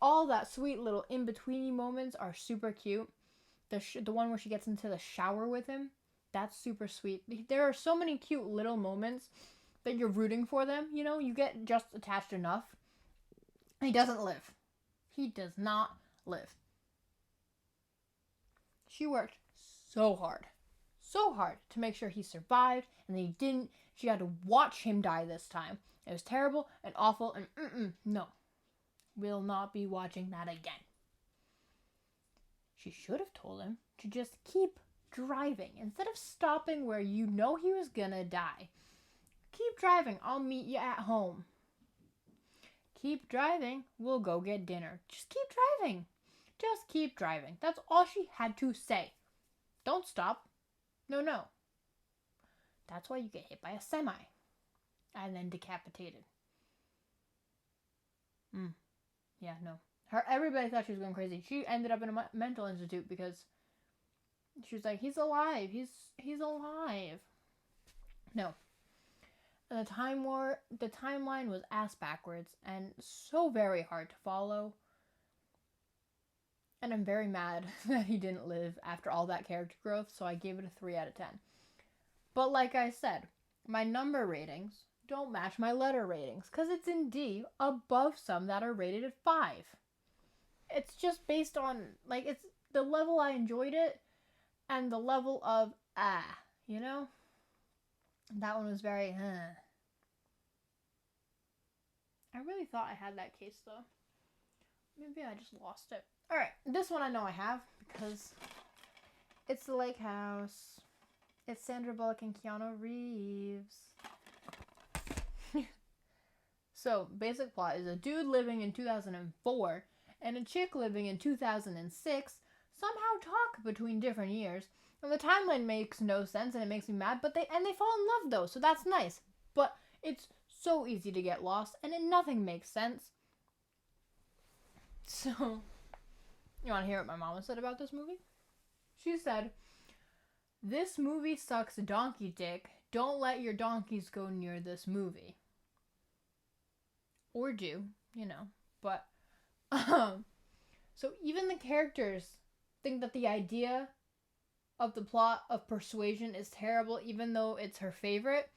All that sweet little in-betweeny moments are super cute. The one where she gets into the shower with him, that's super sweet. There are so many cute little moments that you're rooting for them, you know? You get just attached enough. He doesn't live. He does not live. She worked so hard to make sure he survived, and then he didn't. She had to watch him die this time. It was terrible and awful and no. will not be watching that again. She should have told him to just keep driving instead of stopping where you know he was gonna die. Keep driving. I'll meet you at home. Keep driving. We'll go get dinner. Just keep driving. Just keep driving. That's all she had to say. Don't stop. No. That's why you get hit by a semi. And then decapitated. Yeah, no. Everybody thought she was going crazy. She ended up in a mental institute because she was like, he's alive. He's alive. No. And the timeline was ass backwards and so very hard to follow. And I'm very mad that he didn't live after all that character growth, so I gave it a 3 out of 10. But like I said, my number ratings don't match my letter ratings, because it's in D above some that are rated at 5. It's just based on, like, it's the level I enjoyed it, and the level of, you know? That one was very, I really thought I had that case, though. Maybe I just lost it. Alright, this one I know I have, because it's The Lake House. It's Sandra Bullock and Keanu Reeves. So, basic plot is a dude living in 2004 and a chick living in 2006 somehow talk between different years. And the timeline makes no sense and it makes me mad, but they fall in love though, so that's nice. But it's so easy to get lost and nothing makes sense. So, you want to hear what my mama said about this movie? She said, "This movie sucks donkey dick. Don't let your donkeys go near this movie." Or do, you know. But, so even the characters think that the idea of the plot of Persuasion is terrible, even though it's her favorite.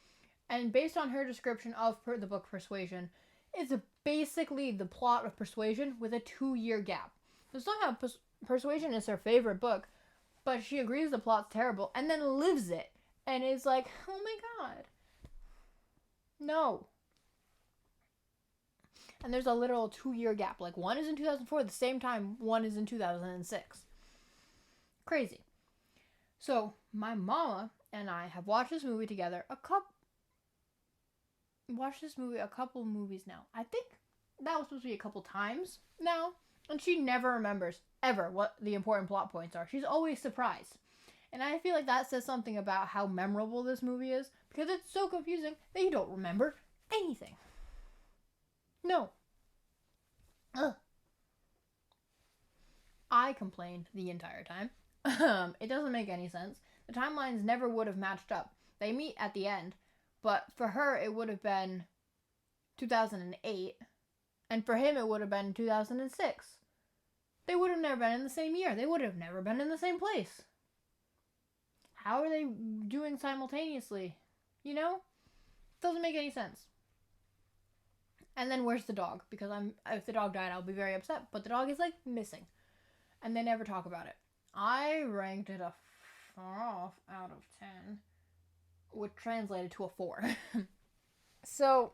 And based on her description of the book Persuasion, it's basically the plot of Persuasion with a 2-year gap. So somehow Persuasion is her favorite book, but she agrees the plot's terrible and then lives it and is like, oh my god. No. And there's a literal 2-year gap. Like, one is in 2004, at the same time, one is in 2006. Crazy. So, my mama and I have watched this movie together a couple movies now. I think that was supposed to be a couple times now. And she never remembers, ever, what the important plot points are. She's always surprised. And I feel like that says something about how memorable this movie is, because it's so confusing that you don't remember anything. No. Ugh. I complained the entire time. It doesn't make any sense. The timelines never would have matched up. They meet at the end, but for her it would have been 2008, and for him it would have been 2006. They would have never been in the same year. They would have never been in the same place. How are they doing simultaneously? You know? Doesn't make any sense. And then where's the dog? Because if the dog died, I'll be very upset. But the dog is, like, missing. And they never talk about it. I ranked it a 5 out of 10. Which translated to a 4. So,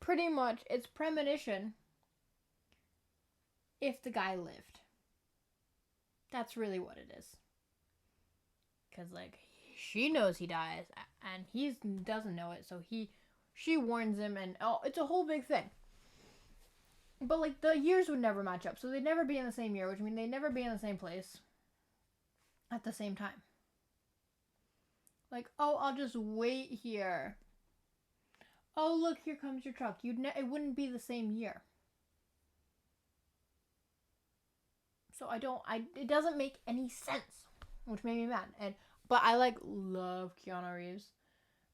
pretty much, it's premonition if the guy lived. That's really what it is. Because, like, she knows he dies, and he doesn't know it, so she warns him, and it's a whole big thing. But, like, the years would never match up, so they'd never be in the same year, which means they'd never be in the same place at the same time. Like, oh, I'll just wait here. Oh, look, here comes your truck. It wouldn't be the same year. So it doesn't make any sense, which made me mad. But I, like, love Keanu Reeves.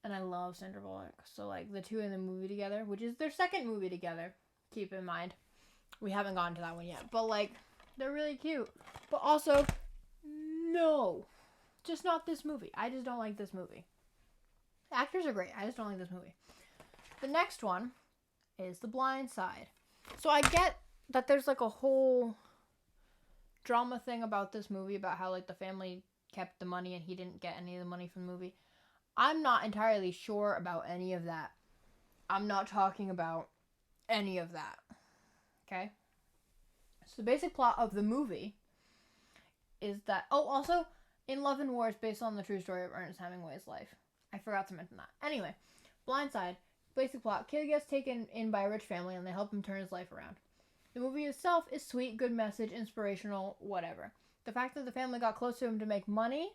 And I love Sandra Bullock. So, like, the two in the movie together, which is their second movie together, keep in mind. We haven't gotten to that one yet. But, like, they're really cute. But also, no. Just not this movie. I just don't like this movie. The actors are great. I just don't like this movie. The next one is The Blind Side. So I get that there's, like, a whole drama thing about this movie, about how, like, the family kept the money and he didn't get any of the money from the movie. I'm not entirely sure about any of that. I'm not talking about any of that. Okay? So the basic plot of the movie is that... Oh, also, In Love and War is based on the true story of Ernest Hemingway's life. I forgot to mention that. Anyway, Blindside, basic plot. Kid gets taken in by a rich family and they help him turn his life around. The movie itself is sweet, good message, inspirational, whatever. The fact that the family got close to him to make money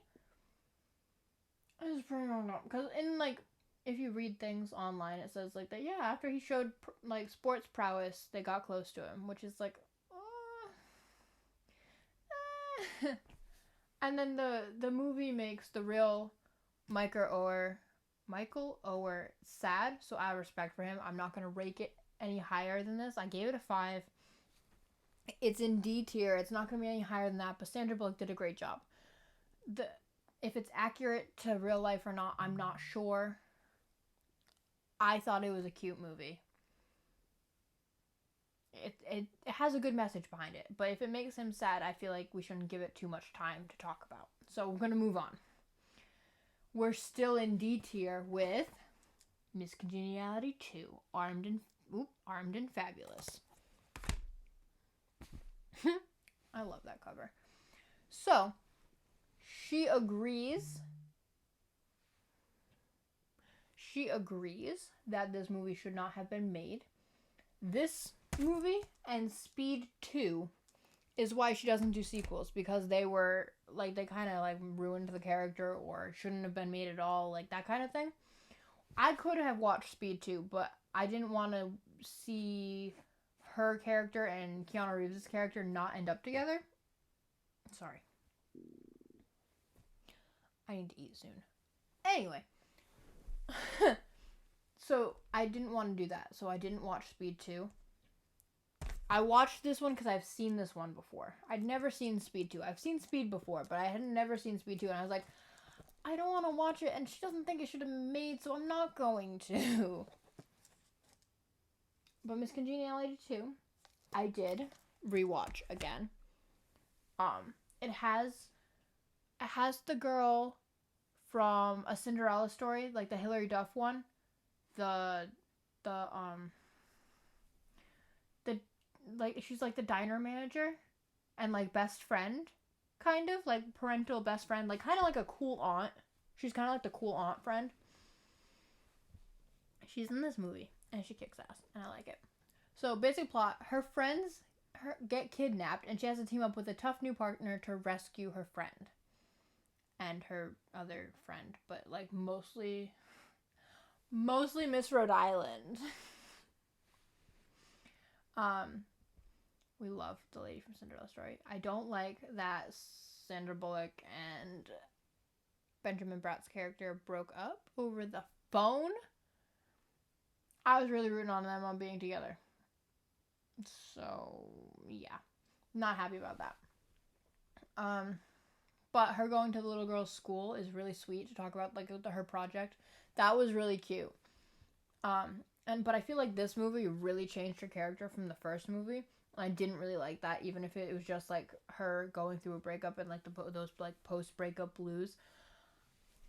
is pretty wrong. Because in, like, if you read things online, it says, like, that, yeah, after he showed, like, sports prowess, they got close to him, which is, like, And then the movie makes the real Michael Oher sad, so out of respect for him, I'm not going to rake it any higher than this. I gave it a 5. It's in D tier. It's not going to be any higher than that, but Sandra Bullock did a great job. If it's accurate to real life or not, I'm not sure. I thought it was a cute movie. It has a good message behind it, but if it makes him sad, I feel like we shouldn't give it too much time to talk about. So we're going to move on. We're still in D tier with Miss Congeniality 2, Armed and Fabulous. I love that cover. So, she agrees that this movie should not have been made. This movie and Speed 2 is why she doesn't do sequels, because they were, like, they kind of, like, ruined the character or shouldn't have been made at all, like, that kind of thing. I could have watched Speed 2, but I didn't want to see her character and Keanu Reeves' character not end up together. Sorry. I need to eat soon. Anyway. So, I didn't want to do that, so I didn't watch Speed 2. I watched this one because I've seen this one before. I'd never seen Speed 2. I've seen Speed before, but I had never seen Speed 2, and I was like, I don't want to watch it, and she doesn't think it should have been made, so I'm not going to. But Miss Congeniality 2, I did rewatch again. It has the girl from A Cinderella Story, like the Hilary Duff one. Like, she's like the diner manager and like best friend, kind of like parental best friend, like kind of like a cool aunt. She's kind of like the cool aunt friend. She's in this movie and she kicks ass and I like it. So basic plot, her friends get kidnapped and she has to team up with a tough new partner to rescue her friend and her other friend, but like mostly Miss Rhode Island. We love the lady from Cinderella Story. I don't like that Sandra Bullock and Benjamin Bratt's character broke up over the phone. I was really rooting on them on being together. So, yeah. Not happy about that. But her going to the little girl's school is really sweet to talk about, like, her project. That was really cute. But I feel like this movie really changed her character from the first movie. I didn't really like that, even if it was just, like, her going through a breakup and, like, those, like, post-breakup blues.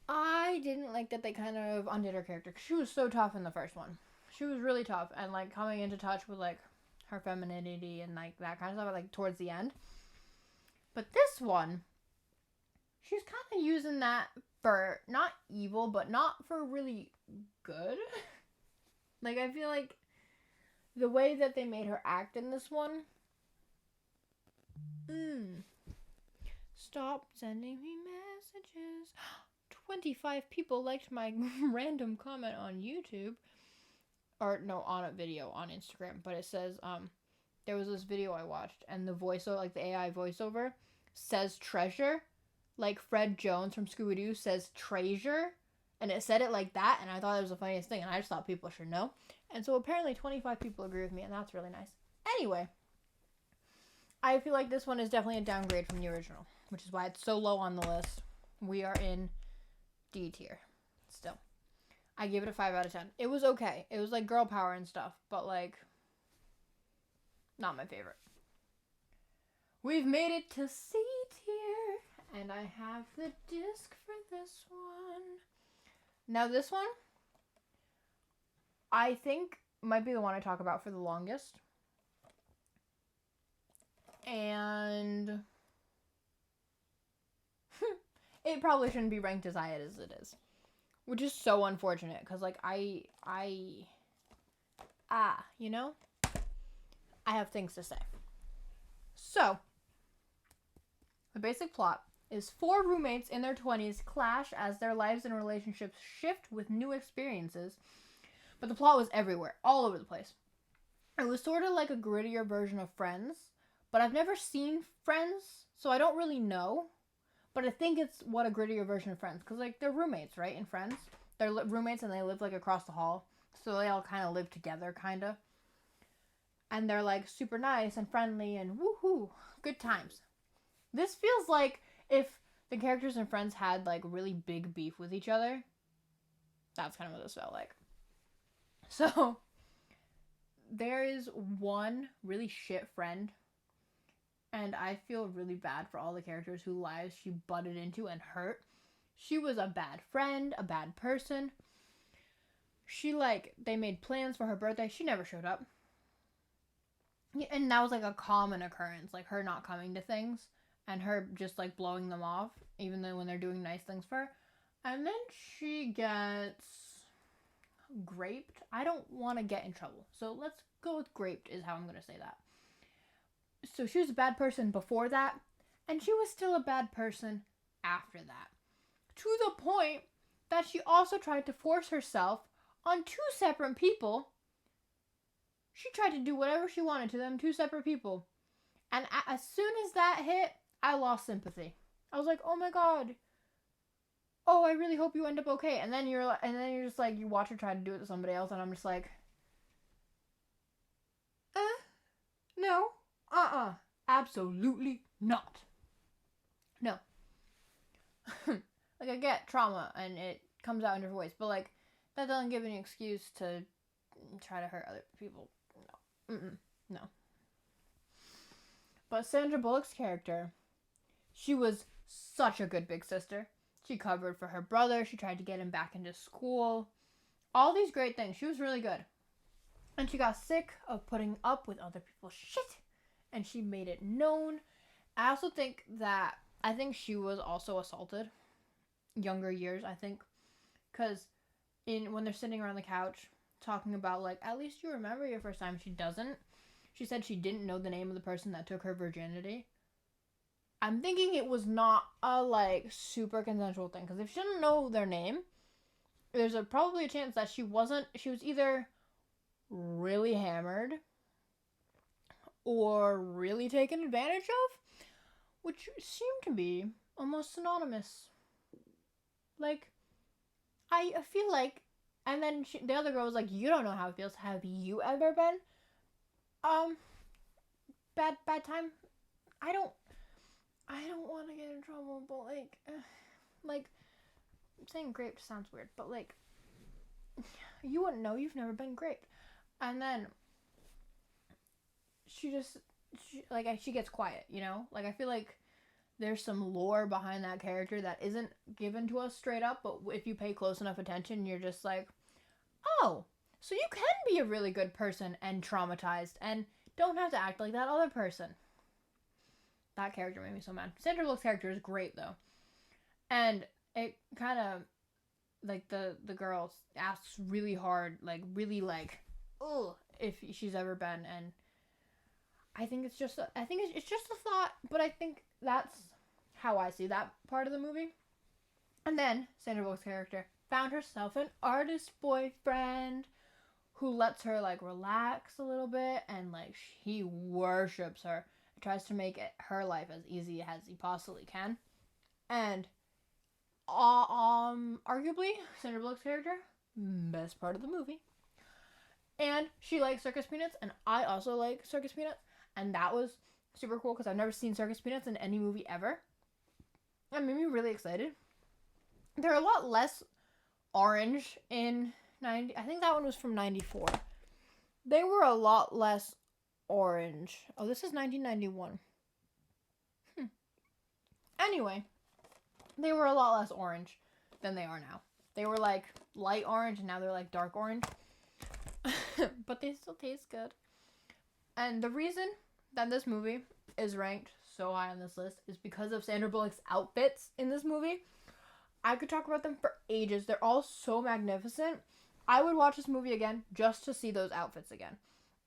I didn't like that they kind of undid her character, because she was so tough in the first one. She was really tough, and, like, coming into touch with, like, her femininity and, like, that kind of stuff, like, towards the end. But this one, she's kind of using that for, not evil, but not for really good. Like, I feel like the way that they made her act in this one. Stop sending me messages. 25 people liked my random comment on YouTube. Or, no, on a video on Instagram. But it says, there was this video I watched, and the voiceover, like the AI voiceover, says treasure. Like Fred Jones from Scooby-Doo says treasure. And it said it like that, and I thought it was the funniest thing, and I just thought people should know. And so apparently 25 people agree with me, and that's really nice. Anyway, I feel like this one is definitely a downgrade from the original, which is why it's so low on the list. We are in D tier still. I gave it a 5 out of 10. It was okay. It was like girl power and stuff, but like, not my favorite. We've made it to C tier, and I have the disc for this one. Now this one, I think, might be the one I talk about for the longest. And it probably shouldn't be ranked as high as it is, which is so unfortunate because, like, you know, I have things to say. So, the basic plot is 4 roommates in their 20s clash as their lives and relationships shift with new experiences. But the plot was everywhere, all over the place. It was sort of like a grittier version of Friends, but I've never seen Friends, so I don't really know. But I think it's what a grittier version of Friends, because, like, they're roommates, right, in Friends? They're roommates and they live, like, across the hall, so they all kind of live together, kind of. And they're, like, super nice and friendly and woohoo, good times. This feels like if the characters in Friends had, like, really big beef with each other. That's kind of what this felt like. So, there is one really shit friend, and I feel really bad for all the characters whose lives she butted into and hurt. She was a bad friend, a bad person. She, like, they made plans for her birthday. She never showed up. And that was, like, a common occurrence, like, her not coming to things and her just, like, blowing them off, even though when they're doing nice things for her. And then she gets graped. I don't want to get in trouble, so let's go with graped is how I'm going to say that. So she was a bad person before that, and she was still a bad person after that. To the point that she also tried to force herself on 2 separate people. She tried to do whatever she wanted to them, 2 separate people. And as soon as that hit, I lost sympathy. I was like, oh my god. Oh, I really hope you end up okay. And then you're just like, you watch her try to do it to somebody else, and I'm just like, no, absolutely not. No. Like, I get trauma, and it comes out in different ways, but, like, that doesn't give any excuse to try to hurt other people. No. No. But Sandra Bullock's character, she was such a good big sister. She covered for her brother. She tried to get him back into school. All these great things. She was really good. And she got sick of putting up with other people's shit. And she made it known. I also think she was also assaulted. Younger years, I think. Because when they're sitting around the couch talking about, like, at least you remember your first time. She doesn't. She said she didn't know the name of the person that took her virginity. I'm thinking it was not a, like, super consensual thing. Because if she didn't know their name, there's probably a chance that she was either really hammered or really taken advantage of, which seemed to be almost synonymous. Like, I feel like, and then the other girl was like, you don't know how it feels. Have you ever been, bad time? I don't want to get in trouble, but, like, saying graped sounds weird, but, like, you wouldn't know, you've never been graped. And then, she gets quiet, you know? Like, I feel like there's some lore behind that character that isn't given to us straight up, but if you pay close enough attention, you're just like, oh, so you can be a really good person and traumatized and don't have to act like that other person. That character made me so mad. Sandra Bullock's character is great, though. And it kind of, like, the girl asks really hard, like, really, like, ugh, if she's ever been, and I think it's just a thought, but I think that's how I see that part of the movie. And then Sandra Bullock's character found herself an artist boyfriend who lets her, like, relax a little bit, and, like, he worships her. Tries to make her life as easy as he possibly can. And arguably Sandra Bullock's character, best part of the movie. And she likes circus peanuts, and I also like circus peanuts, and that was super cool because I've never seen circus peanuts in any movie ever. That made me really excited. They're a lot less orange in 90. I think that one was from 94. They were a lot less orange. Oh, this is 1991. Anyway, they were a lot less orange than they are now. They were, like, light orange, and now they're, like, dark orange. But they still taste good. And the reason that this movie is ranked so high on this list is because of Sandra Bullock's outfits in this movie. I could talk about them for ages. They're all so magnificent. I would watch this movie again just to see those outfits again.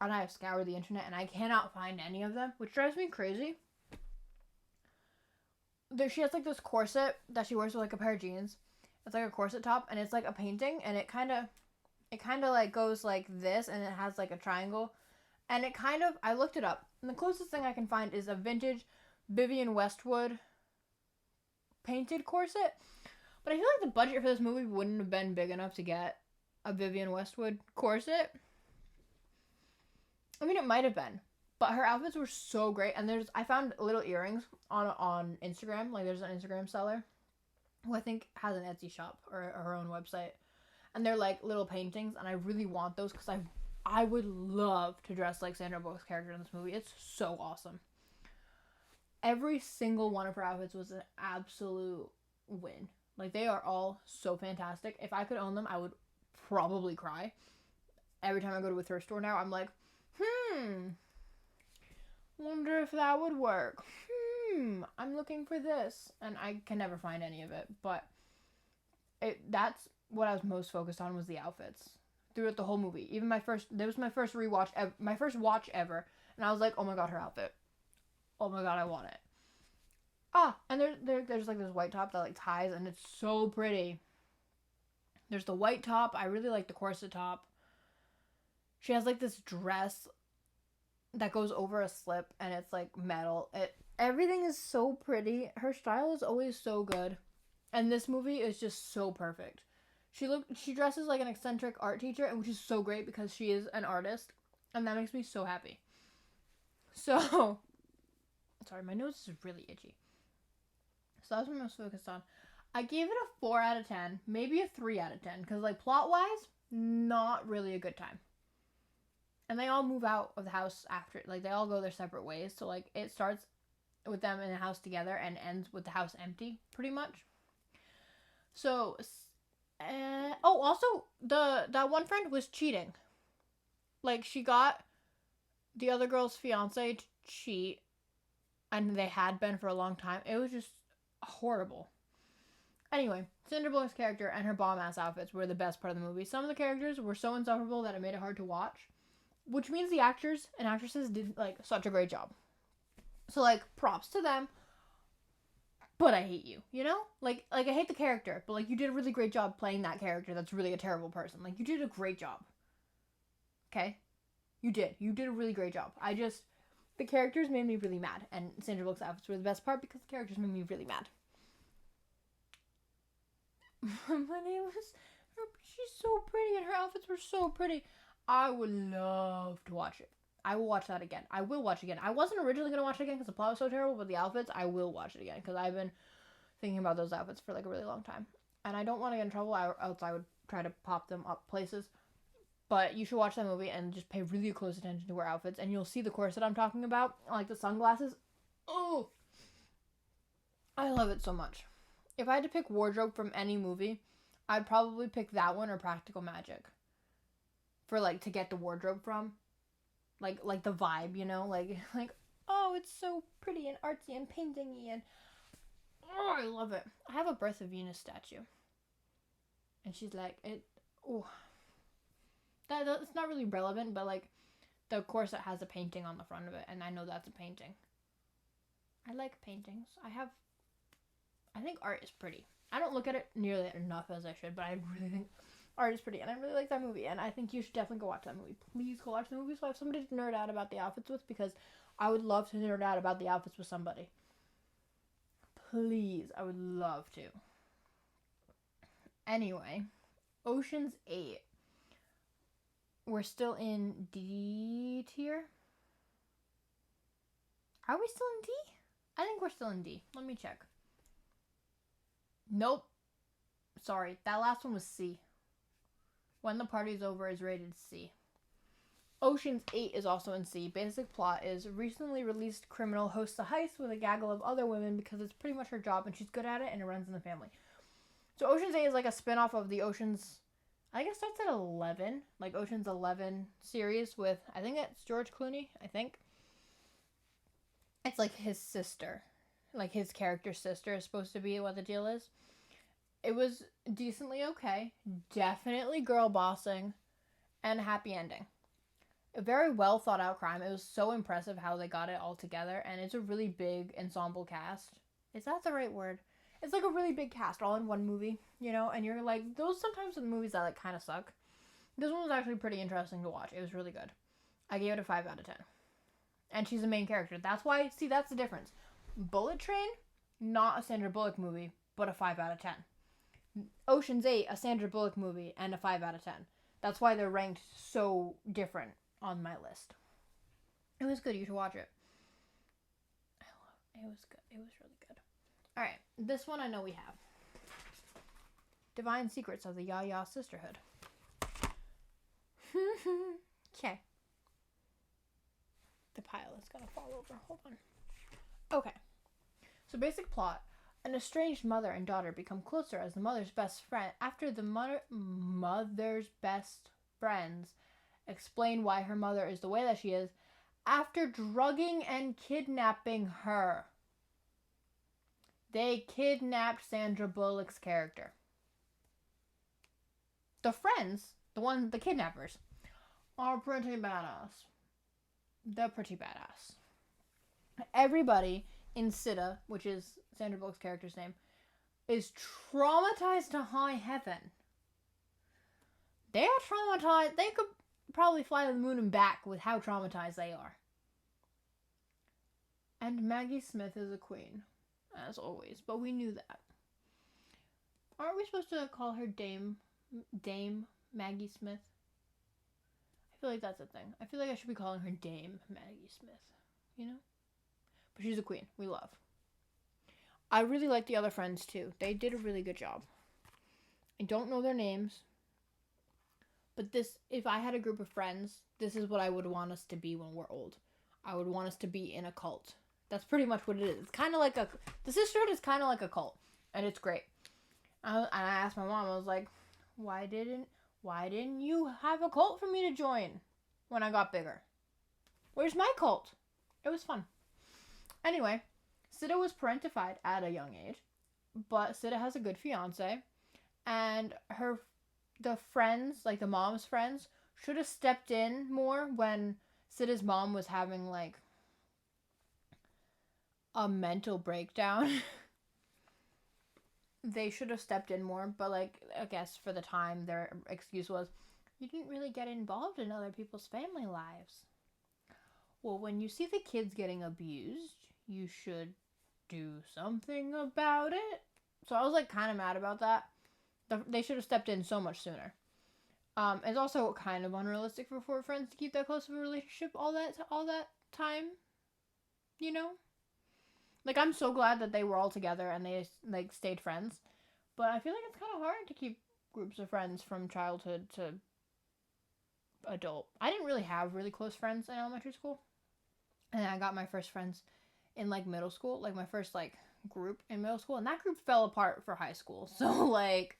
And I have scoured the internet and I cannot find any of them, which drives me crazy. She has like this corset that she wears with like a pair of jeans. It's like a corset top and it's like a painting and it kind of like goes like this and it has like a triangle. And it kind of, I looked it up. And the closest thing I can find is a vintage Vivienne Westwood painted corset. But I feel like the budget for this movie wouldn't have been big enough to get a Vivienne Westwood corset. I mean, it might have been. But her outfits were so great. And I found little earrings on Instagram. Like, there's an Instagram seller who I think has an Etsy shop or her own website. And they're like little paintings. And I really want those because I would love to dress like Sandra Bullock's character in this movie. It's so awesome. Every single one of her outfits was an absolute win. Like, they are all so fantastic. If I could own them, I would probably cry. Every time I go to a thrift store now, I'm like, wonder if that would work. I'm looking for this. And I can never find any of it. But that's what I was most focused on was the outfits. Throughout the whole movie. Even that was my first rewatch, my first watch ever. And I was like, oh my god, her outfit. Oh my god, I want it. And there's like this white top that like ties and it's so pretty. There's the white top. I really like the corset top. She has like this dress that goes over a slip and it's like metal. Everything is so pretty. Her style is always so good. And this movie is just so perfect. She dresses like an eccentric art teacher, and which is so great because she is an artist, and that makes me so happy. So, sorry, my nose is really itchy. So that's what I'm most focused on. I gave it a 4 out of 10, maybe a 3 out of 10, because like plot-wise, not really a good time. And they all move out of the house after, like they all go their separate ways. So like it starts with them in the house together and ends with the house empty, pretty much. So. Also, that one friend was cheating. Like, she got the other girl's fiance to cheat, and they had been for a long time. It was just horrible. Anyway, Sandra Bullock's character and her bomb-ass outfits were the best part of the movie. Some of the characters were so insufferable that it made it hard to watch, which means the actors and actresses did, like, such a great job. So, like, props to them. But I hate you, you know? Like I hate the character, but like you did a really great job playing that character that's really a terrible person. Like you did a great job. Okay? You did a really great job. The characters made me really mad, and Sandra Bullock's outfits were the best part because the characters made me really mad. She's so pretty and her outfits were so pretty. I would love to watch it. I will watch that again. I will watch it again. I wasn't originally going to watch it again because the plot was so terrible, but the outfits, I will watch it again because I've been thinking about those outfits for like a really long time. And I don't want to get in trouble, else I would try to pop them up places. But you should watch that movie and just pay really close attention to her outfits, and you'll see the corset I'm talking about, like the sunglasses. Oh! I love it so much. If I had to pick wardrobe from any movie, I'd probably pick that one or Practical Magic. For like, to get the wardrobe from. Like the vibe, you know, like oh, it's so pretty and artsy and painting-y and oh, I love it. I have a Birth of Venus statue, and she's like that's not really relevant, but like the corset has a painting on the front of it, and I know that's a painting. I like paintings. I think art is pretty. I don't look at it nearly enough as I should, but I really think art is pretty, and I really like that movie, and I think you should definitely go watch that movie. Please go watch the movie so I have somebody to nerd out about the outfits with, because I would love to nerd out about the outfits with somebody. Please, I would love to. Anyway, Ocean's 8. We're still in D tier? Are we still in D? I think we're still in D. Let me check. Nope. Sorry, that last one was C. When the Party's Over is rated C. Ocean's 8 is also in C. Basic plot is recently released criminal hosts a heist with a gaggle of other women because it's pretty much her job and she's good at it and it runs in the family. So Ocean's 8 is like a spin-off of the Ocean's, I guess that's at 11. Like Ocean's 11 series with, I think it's George Clooney, I think. It's like his sister. Like his character's sister is supposed to be what the deal is. It was decently okay. Definitely girl bossing. And a happy ending. A very well thought out crime. It was so impressive how they got it all together. And it's a really big ensemble cast. Is that the right word? It's like a really big cast all in one movie, you know? And you're like, those sometimes are the movies that like kind of suck. This one was actually pretty interesting to watch. It was really good. I gave it a 5 out of 10. And she's the main character. That's why, see, that's the difference. Bullet Train, not a Sandra Bullock movie, but a 5 out of 10. Ocean's 8, a Sandra Bullock movie, and a 5 out of 10. That's why they're ranked so different on my list. It was good. You should watch it. It was good. It was really good. All right. This one I know we have. Divine Secrets of the Ya-Ya Sisterhood. Okay. The pile is going to fall over. Hold on. Okay. So basic plot. An estranged mother and daughter become closer as the mother's best friend. After the mother's best friends explain why her mother is the way that she is, after drugging and kidnapping her. They kidnapped Sandra Bullock's character. The friends, the kidnappers, are pretty badass. They're pretty badass. Everybody in Sita, which is Sandra Bullock's character's name, is traumatized to high heaven. They are traumatized. They could probably fly to the moon and back with how traumatized they are. And Maggie Smith is a queen, as always, but we knew that. Aren't we supposed to call her Dame Maggie Smith? I feel like that's a thing. I feel like I should be calling her Dame Maggie Smith, you know? But she's a queen. We love. I really like the other friends, too. They did a really good job. I don't know their names. But this, if I had a group of friends, this is what I would want us to be when we're old. I would want us to be in a cult. That's pretty much what it is. It's kind of like the sisterhood is kind of like a cult. And it's great. And I asked my mom, I was like, why didn't you have a cult for me to join when I got bigger? Where's my cult? It was fun. Anyway, Sita was parentified at a young age, but Sita has a good fiance, and the friends, like the mom's friends, should have stepped in more when Sita's mom was having like a mental breakdown. They should have stepped in more, but like I guess for the time their excuse was, you didn't really get involved in other people's family lives. Well, when you see the kids getting abused, you should do something about it. So I was like kind of mad about that. They should have stepped in so much sooner. It's also kind of unrealistic for 4 friends to keep that close of a relationship all that time. You know? Like, I'm so glad that they were all together and they like stayed friends. But I feel like it's kind of hard to keep groups of friends from childhood to adult. I didn't really have really close friends in elementary school. And I got my first friends in like middle school, like my first like group in middle school, and that group fell apart for high school. So like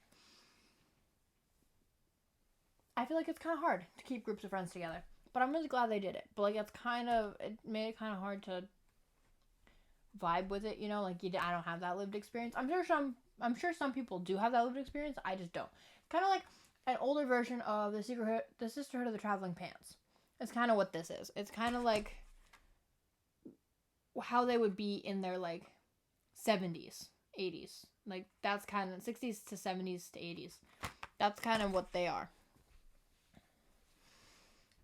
I feel like it's kind of hard to keep groups of friends together, but I'm really glad they did it. But like it made it kind of hard to vibe with it, you know, like I don't have that lived experience. I'm sure some people do have that lived experience. I just don't. Kind of like an older version of the Sisterhood of the Traveling Pants. It's kind of what this is. It's kind of like how they would be in their like 70s, 80s. Like that's kind of 60s to 70s to 80s. That's kind of what they are.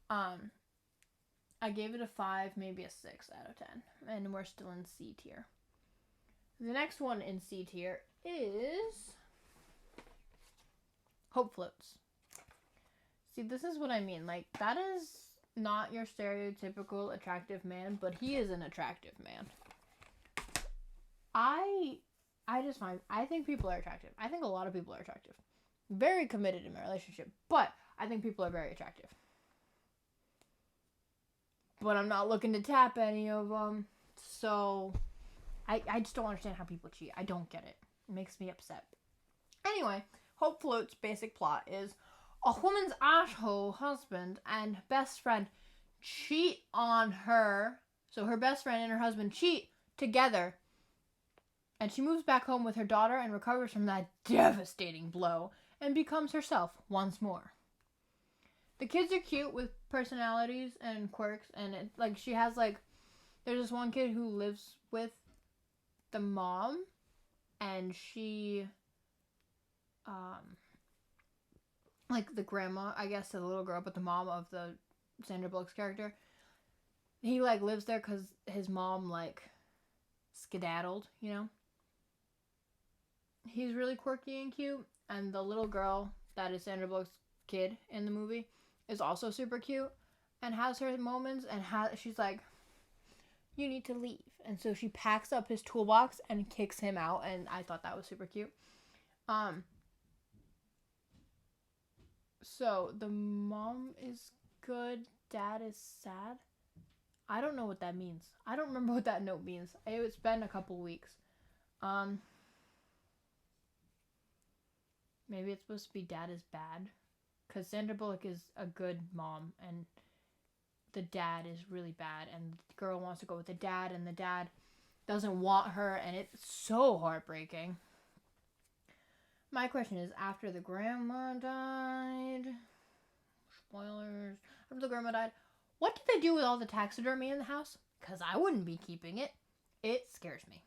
I gave it a 5, maybe a 6 out of 10. And we're still in C tier. The next one in C tier is Hope Floats. See, this is what I mean. Like, that is not your stereotypical attractive man, but he is an attractive man. I think people are attractive. I think a lot of people are attractive. Very committed in my relationship, but I think people are very attractive. But I'm not looking to tap any of them. So, I just don't understand how people cheat. I don't get it. It makes me upset. Anyway, Hope Float's basic plot is a woman's asshole husband and best friend cheat on her So her best friend and her husband cheat together. And she moves back home with her daughter and recovers from that devastating blow and becomes herself once more. The kids are cute with personalities and quirks, and she has there's this one kid who lives with the mom, and she the grandma, I guess, to the little girl, but the mom of the Sandra Bullock's character, he lives there because his mom skedaddled, you know. He's really quirky and cute, and the little girl that is Sandra Bullock's kid in the movie is also super cute and has her moments, and she's like, you need to leave, and so she packs up his toolbox and kicks him out, and I thought that was super cute. So the mom is good, dad is sad. I don't know what that means. I don't remember what that note means. It's been a couple weeks. Maybe it's supposed to be dad is bad, because Sandra Bullock is a good mom, and the dad is really bad, and the girl wants to go with the dad, and the dad doesn't want her, and it's so heartbreaking. My question is, after the grandma died, spoilers, after the grandma died, what did they do with all the taxidermy in the house? Because I wouldn't be keeping it. It scares me.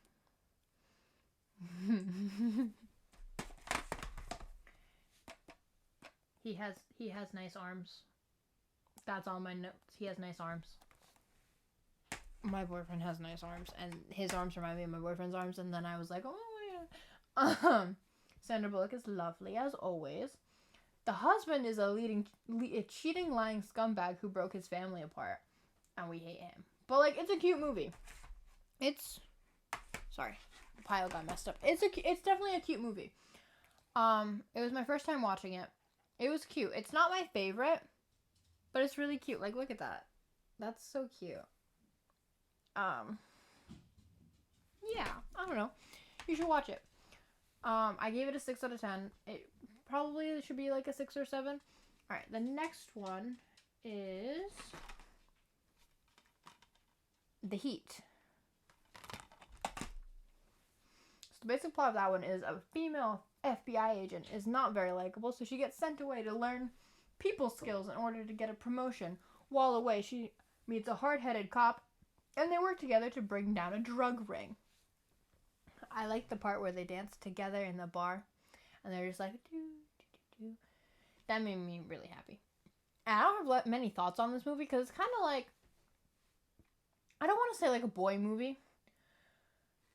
He has nice arms. That's all my notes. He has nice arms. My boyfriend has nice arms, and his arms remind me of my boyfriend's arms, and then I was like, oh yeah. Sandra Bullock is lovely as always. The husband is a cheating, lying scumbag who broke his family apart, and we hate him. But it's a cute movie. Sorry, the pile got messed up. It's definitely a cute movie. It was my first time watching it. It was cute. It's not my favorite, but it's really cute. Look at that. That's so cute. Yeah, I don't know. You should watch it. I gave it a 6 out of 10. It probably should be a 6 or 7. Alright, the next one is The Heat. So the basic plot of that one is a female FBI agent is not very likable, so she gets sent away to learn people skills in order to get a promotion. While away, she meets a hard-headed cop, and they work together to bring down a drug ring. I like the part where they dance together in the bar, and they're just like, doo, doo, doo, doo. That made me really happy. And I don't have many thoughts on this movie, because it's kind of I don't want to say a boy movie,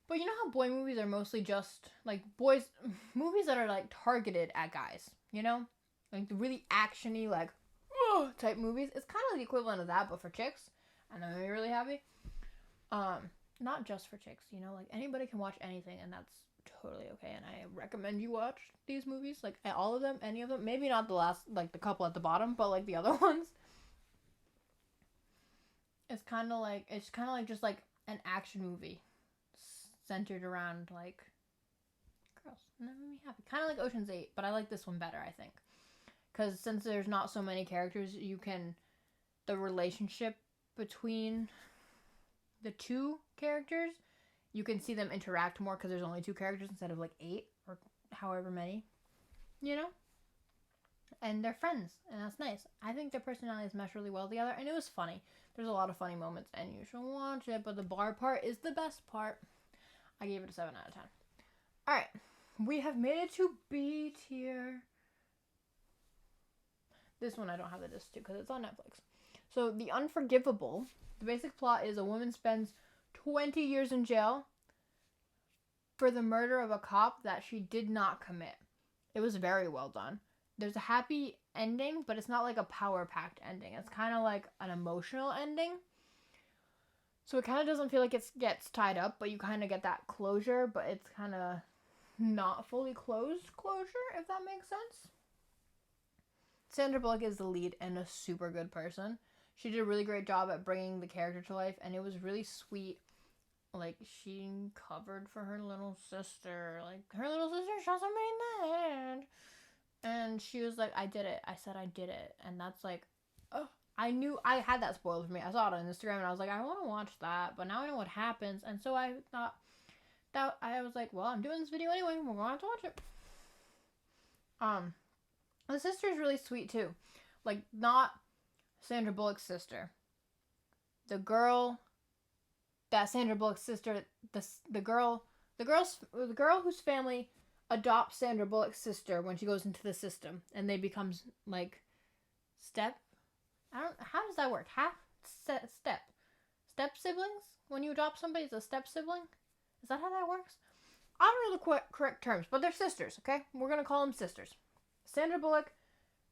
but you know how boy movies are mostly just, boys, movies that are, targeted at guys, you know? The really actiony, type movies. It's kind of the equivalent of that, but for chicks, and that made me really happy. Not just for chicks, you know? Anybody can watch anything, and that's totally okay, and I recommend you watch these movies, all of them, any of them. Maybe not the last, the couple at the bottom, but, the other ones. It's kind of just, an action movie centered around, girls. And that made me happy. Kind of like Ocean's 8, but I like this one better, I think. Because since there's not so many characters, the relationship between the two characters, you can see them interact more because there's only 2 characters instead of 8 or however many, you know? And they're friends, and that's nice. I think their personalities mesh really well together, and it was funny. There's a lot of funny moments, and you should watch it, but the bar part is the best part. I gave it a 7 out of 10. Alright, we have made it to B tier. This one I don't have the disc to because it's on Netflix. So, The Unforgivable. The basic plot is a woman spends 20 years in jail for the murder of a cop that she did not commit. It was very well done. There's a happy ending, but it's not a power-packed ending. It's kind of an emotional ending. So it kind of doesn't feel like it gets tied up, but you kind of get that closure, but it's kind of not fully closure, if that makes sense. Sandra Bullock is the lead and a super good person. She did a really great job at bringing the character to life, and it was really sweet. She covered for her little sister. Her little sister shot somebody in the head. And she was like, I did it. I said I did it. And that's I knew I had that spoiled for me. I saw it on Instagram and I was like, I want to watch that, but now I know what happens. And so I thought that I was like, well, I'm doing this video anyway. We're going to have to watch it. The sister is really sweet too. Like, not Sandra Bullock's sister. The girl that Sandra Bullock's sister, the girl whose family adopts Sandra Bullock's sister when she goes into the system, and they become like how does that work? Step siblings? When you adopt somebody, it's a step sibling? Is that how that works? I don't know the correct terms, but they're sisters, okay? We're gonna call them sisters. Sandra Bullock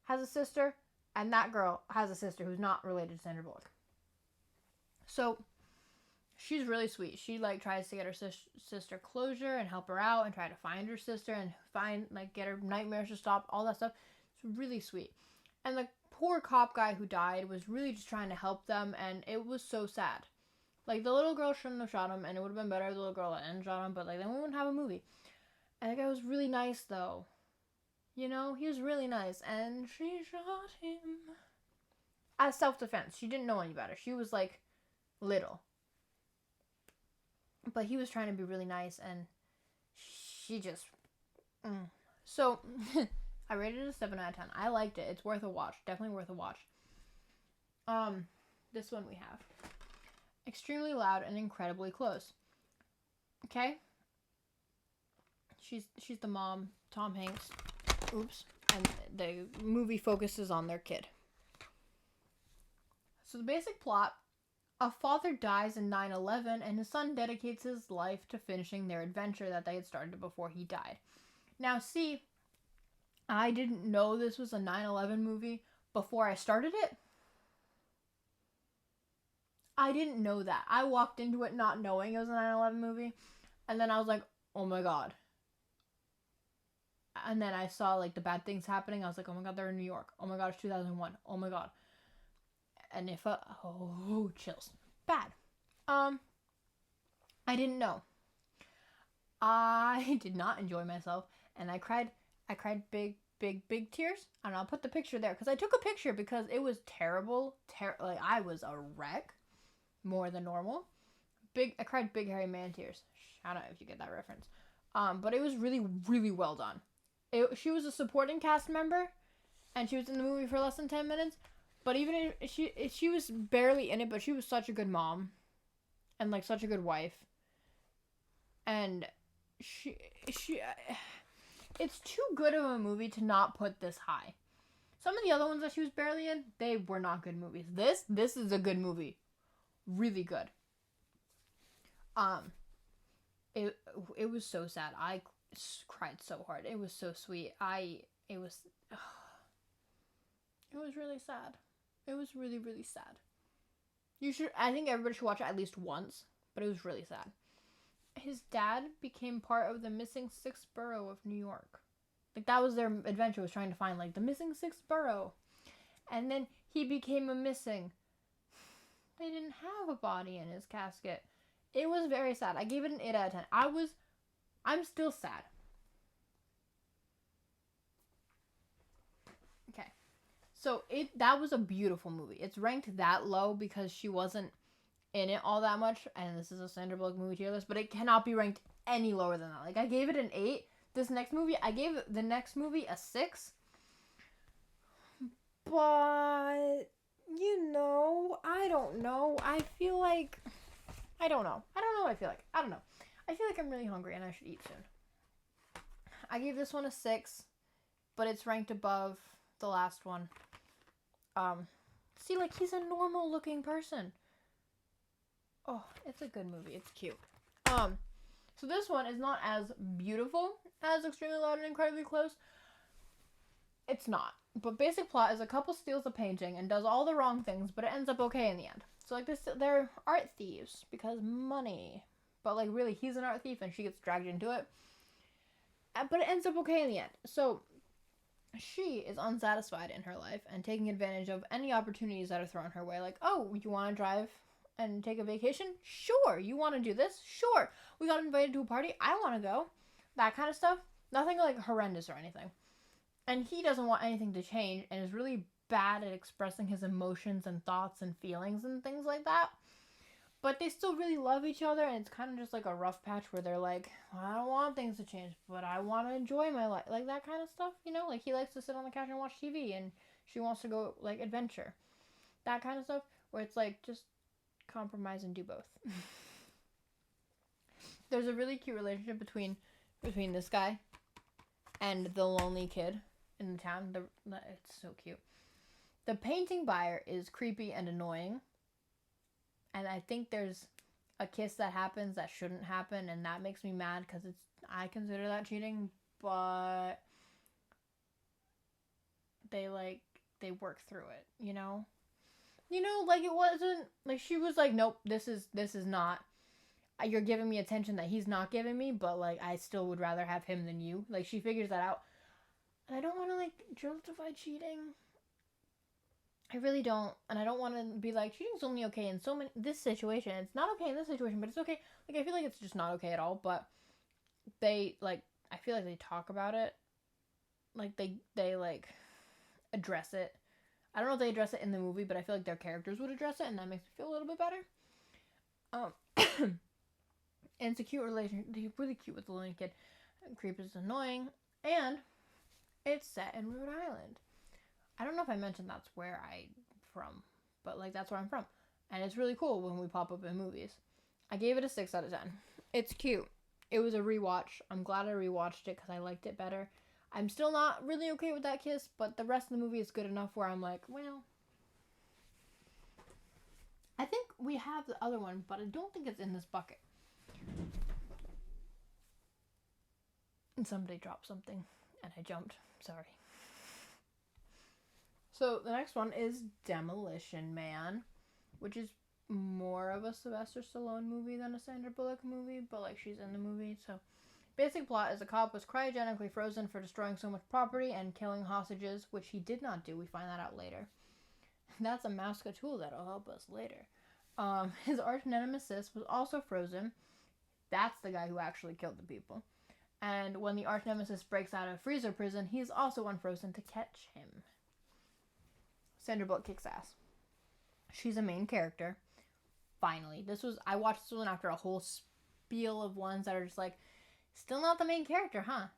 has a sister, and that girl has a sister who's not related to Sandra Bullock. So, she's really sweet. She, like, tries to get her sister closure and help her out and try to find her sister and get her nightmares to stop, all that stuff. It's really sweet. And the poor cop guy who died was really just trying to help them, and it was so sad. Like, the little girl shouldn't have shot him, and it would have been better if the little girl hadn't shot him, but, like, then we wouldn't have a movie. And the guy was really nice, though. You know, he was really nice, and she shot him. As self-defense. She didn't know any better. She was, like, little. But he was trying to be really nice, and she just... So, I rated it a 7 out of 10. I liked it. It's worth a watch. Definitely worth a watch. This one we have. Extremely loud and incredibly close. Okay? She's the mom, Tom Hanks. Oops. And the movie focuses on their kid. So the basic plot: a father dies in 9/11 and his son dedicates his life to finishing their adventure that they had started before he died. Now, see, I didn't know this was a 9/11 movie before I started it. I didn't know that. I walked into it not knowing it was a 9/11 movie, and then I was like, oh my god. And then I saw, like, the bad things happening. I was like, oh my god, they're in New York. Oh my god, it's 2001. Oh my god. And chills. Bad. I didn't know. I did not enjoy myself, and I cried big tears, and I'll put the picture there, because I took a picture because it was terrible. Like, I was a wreck, more than normal. I cried big hairy man tears. Shout out if you get that reference. But it was really, really well done. She was a supporting cast member, and she was in the movie for less than 10 minutes. But even if she was barely in it, but she was such a good mom, and, like, such a good wife. And it's too good of a movie to not put this high. Some of the other ones that she was barely in, they were not good movies. This is a good movie, really good. It was so sad. I cried so hard. It was so sweet. It was really sad. It was really, really sad. I think everybody should watch it at least once, but it was really sad. His dad became part of the missing 6th borough of New York. Like, that was their adventure, was trying to find, like, the missing 6th borough. And then he became a missing. They didn't have a body in his casket. It was very sad. I gave it an 8 out of 10. I'm still sad. Okay. So, that was a beautiful movie. It's ranked that low because she wasn't in it all that much, and this is a Sandra Bullock movie tier list, but it cannot be ranked any lower than that. Like, I gave it an 8. I gave the next movie a 6. But, I don't know. I feel like, I don't know what I feel like. I don't know. I feel like I'm really hungry and I should eat soon. I gave this one a 6, but it's ranked above the last one. See, like, he's a normal looking person. Oh, it's a good movie. It's cute. So this one is not as beautiful as Extremely Loud and Incredibly Close. It's not. But basic plot is a couple steals a painting and does all the wrong things, but it ends up okay in the end. So, like, they're art thieves because money. But, like, really, he's an art thief and she gets dragged into it. But it ends up okay in the end. So, she is unsatisfied in her life and taking advantage of any opportunities that are thrown her way. Like, oh, you want to drive and take a vacation? Sure. You want to do this? Sure. We got invited to a party. I want to go. That kind of stuff. Nothing, like, horrendous or anything. And he doesn't want anything to change and is really bad at expressing his emotions and thoughts and feelings and things like that. But they still really love each other, and it's kind of just like a rough patch where they're like, I don't want things to change, but I want to enjoy my life. Like that kind of stuff, you know? Like he likes to sit on the couch and watch TV, and she wants to go, like, adventure. That kind of stuff, where it's like, just compromise and do both. There's a really cute relationship between this guy and the lonely kid in the town. It's so cute. The painting buyer is creepy and annoying. And I think there's a kiss that happens that shouldn't happen, and that makes me mad because I consider that cheating, but they work through it, you know? You know, like it wasn't, like she was like, nope, this is not, you're giving me attention that he's not giving me, but like I still would rather have him than you. Like she figures that out. And I don't want to like justify cheating. I really don't, and I don't want to be like, cheating's only okay in this situation. It's not okay in this situation, but it's okay. Like, I feel like it's just not okay at all, but I feel like they talk about it. Like, they like, address it. I don't know if they address it in the movie, but I feel like their characters would address it, and that makes me feel a little bit better. And it's a cute relationship. They're really cute with the lonely kid. Creep is annoying, and it's set in Rhode Island. I don't know if I mentioned that's where I'm from, but like that's where I'm from. And it's really cool when we pop up in movies. I gave it a 6 out of 10. It's cute. It was a rewatch. I'm glad I rewatched it because I liked it better. I'm still not really okay with that kiss, but the rest of the movie is good enough where I'm like, well, I think we have the other one, but I don't think it's in this bucket. And somebody dropped something, and I jumped. Sorry. So the next one is Demolition Man, which is more of a Sylvester Stallone movie than a Sandra Bullock movie, but like she's in the movie. So basic plot is a cop was cryogenically frozen for destroying so much property and killing hostages, which he did not do. We find that out later. That's a Maska tool that'll help us later. His arch nemesis was also frozen. That's the guy who actually killed the people. And when the arch nemesis breaks out of freezer prison, he's also unfrozen to catch him. Sandra Bullock kicks ass. She's a main character. Finally. I watched this one after a whole spiel of ones that are just like, still not the main character, huh?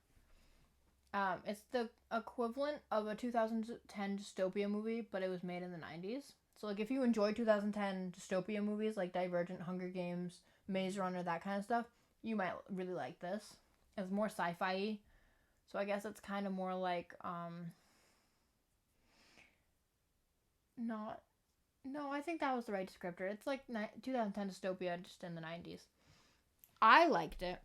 It's the equivalent of a 2010 dystopia movie, but it was made in the 90s. So, like, if you enjoy 2010 dystopia movies, like Divergent, Hunger Games, Maze Runner, that kind of stuff, you might really like this. It's more sci-fi-y. So, I guess it's kind of more like, I think that was the right descriptor. It's like 2010 dystopia, just in the 90s. I liked it.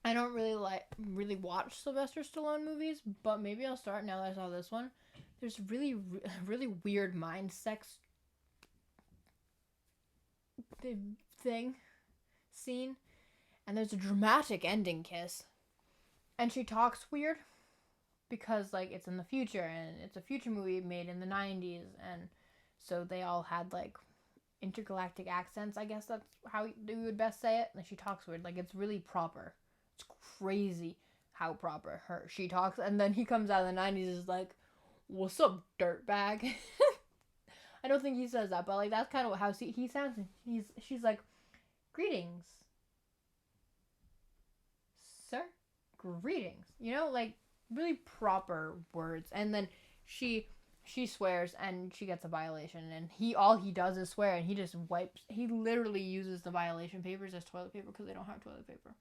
I don't really watch Sylvester Stallone movies, but maybe I'll start now that I saw this one. There's really weird mind sex scene, and there's a dramatic ending kiss, and she talks weird because like it's in the future and it's a future movie made in the 90s, and so they all had like intergalactic accents. I guess that's how you would best say it. Like she talks weird, like it's really proper. It's crazy how proper she talks, and then he comes out of the 90s is like, "What's up, dirtbag?" I don't think he says that, but like that's kind of how he sounds. She's like, "Greetings, sir. Greetings." You know, like really proper words. And then she swears and she gets a violation, and all he does is swear, and he literally uses the violation papers as toilet paper because they don't have toilet paper.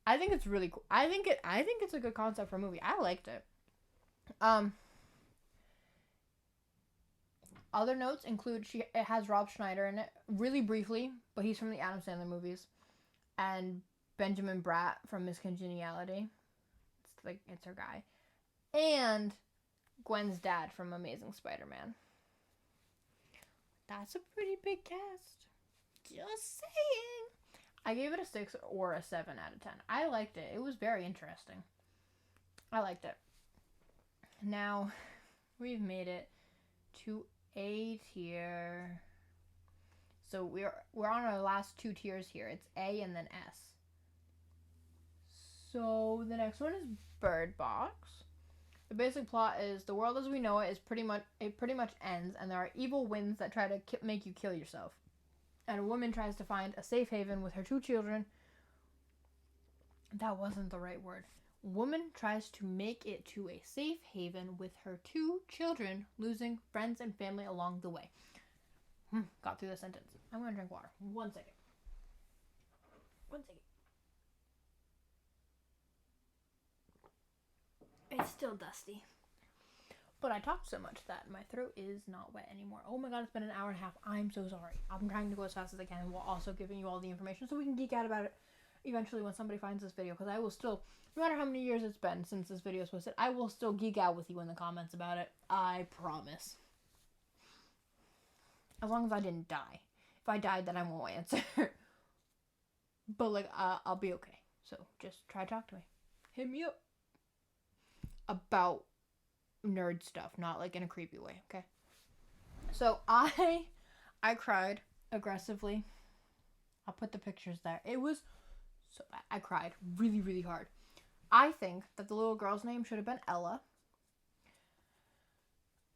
I think it's really cool. I think it's a good concept for a movie. I liked it. Other notes include it has Rob Schneider in it, really briefly, but he's from the Adam Sandler movies, and Benjamin Bratt from Miss Congeniality. It's her guy, and Gwen's dad from Amazing Spider-Man. That's a pretty big cast. Just saying. I gave it a 6 or a 7 out of 10. I liked it. It was very interesting. I liked it. Now, we've made it to A tier. So we're on our last 2 tiers here. It's A and then S. So the next one is Bird Box. The basic plot is the world as we know it pretty much ends, and there are evil winds that try to make you kill yourself. And a woman tries to find a safe haven with her 2 children. That wasn't the right word. Woman tries to make it to a safe haven with her 2 children, losing friends and family along the way. Got through the sentence. I'm gonna drink water. 1 second. 1 second. It's still dusty. But I talked so much that my throat is not wet anymore. Oh my god, it's been an hour and a half. I'm so sorry. I'm trying to go as fast as I can while also giving you all the information so we can geek out about it eventually when somebody finds this video. Because I will still, no matter how many years it's been since this video was posted, I will still geek out with you in the comments about it. I promise. As long as I didn't die. If I died, then I won't answer. But, like, I'll be okay. So, just try to talk to me. Hit me up. About nerd stuff, not, like, in a creepy way, okay? So, I cried aggressively. I'll put the pictures there. It was so bad. I cried really, really hard. I think that the little girl's name should have been Ella.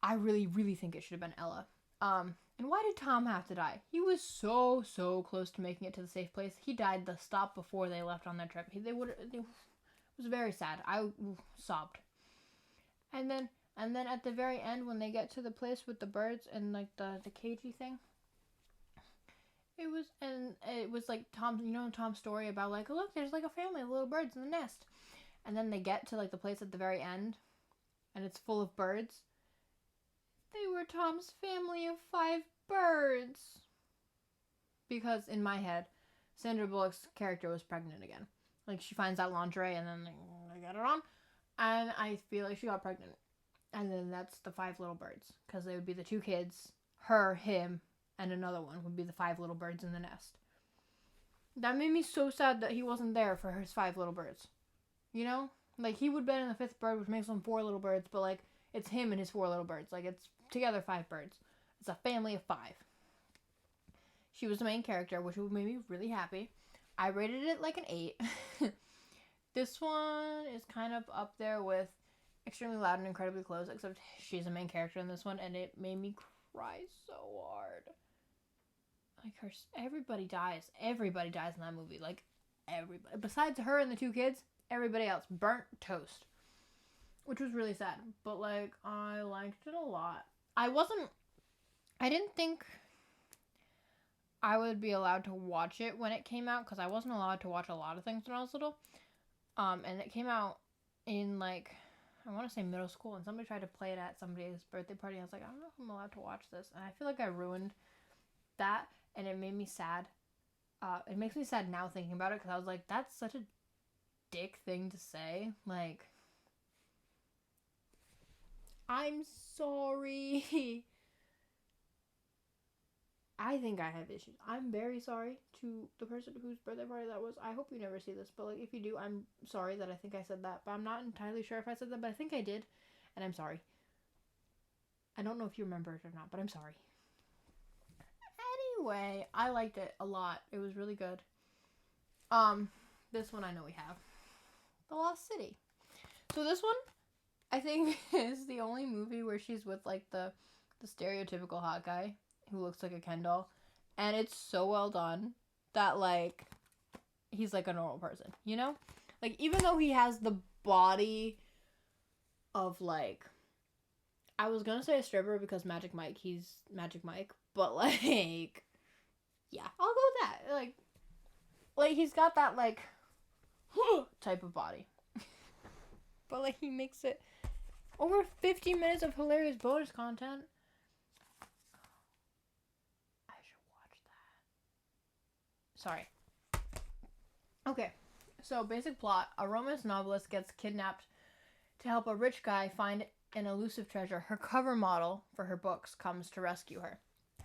I really, really think it should have been Ella. And why did Tom have to die? He was so close to making it to the safe place. He died the stop before they left on their trip. It was very sad. I sobbed. And then at the very end, when they get to the place with the birds and like the cagey thing, it was like Tom's story about like, oh, look, there's like a family of little birds in the nest. And then they get to like the place at the very end, and it's full of birds. They were Tom's family of 5 birds. Because in my head, Sandra Bullock's character was pregnant again. Like, she finds that lingerie and then they get it on. And I feel like she got pregnant. And then that's the 5 little birds. Because they would be the 2 kids, her, him, and another one would be the 5 little birds in the nest. That made me so sad that he wasn't there for his 5 little birds. You know? Like, he would have been in the 5th bird, which makes them 4 little birds. But, like, it's him and his 4 little birds. Like, it's together 5 birds. It's a family of 5. She was the main character, which made me really happy. I rated it like an 8. This one is kind of up there with Extremely Loud and Incredibly Close, except she's the main character in this one, and it made me cry so hard. Like, everybody dies. Everybody dies in that movie. Like, everybody. Besides her and the 2 kids, everybody else burnt toast. Which was really sad. But, like, I liked it a lot. I didn't think I would be allowed to watch it when it came out, because I wasn't allowed to watch a lot of things when I was little. And it came out in, like, I want to say middle school, and somebody tried to play it at somebody's birthday party. I was like, I don't know if I'm allowed to watch this. And I feel like I ruined that, and it made me sad. It makes me sad now thinking about it, because I was like, that's such a dick thing to say. Like, I'm sorry. I think I have issues. I'm very sorry to the person whose birthday party that was. I hope you never see this, but like, if you do, I'm sorry that I think I said that. But I'm not entirely sure if I said that, but I think I did, and I'm sorry. I don't know if you remember it or not, but I'm sorry. Anyway, I liked it a lot. It was really good. This one I know we have. The Lost City. So this one, I think, is the only movie where she's with, like, the stereotypical hot guy who looks like a Ken doll. And it's so well done that, like, he's, like, a normal person, you know? Like, even though he has the body of, like, I was gonna say a stripper because he's Magic Mike, but, like, yeah, I'll go with that. Like, he's got that, like, type of body. But, like, he makes it over 50 minutes of hilarious bonus content. I should watch that. Sorry. Okay, so basic plot. A romance novelist gets kidnapped to help a rich guy find an elusive treasure. Her cover model for her books comes to rescue her.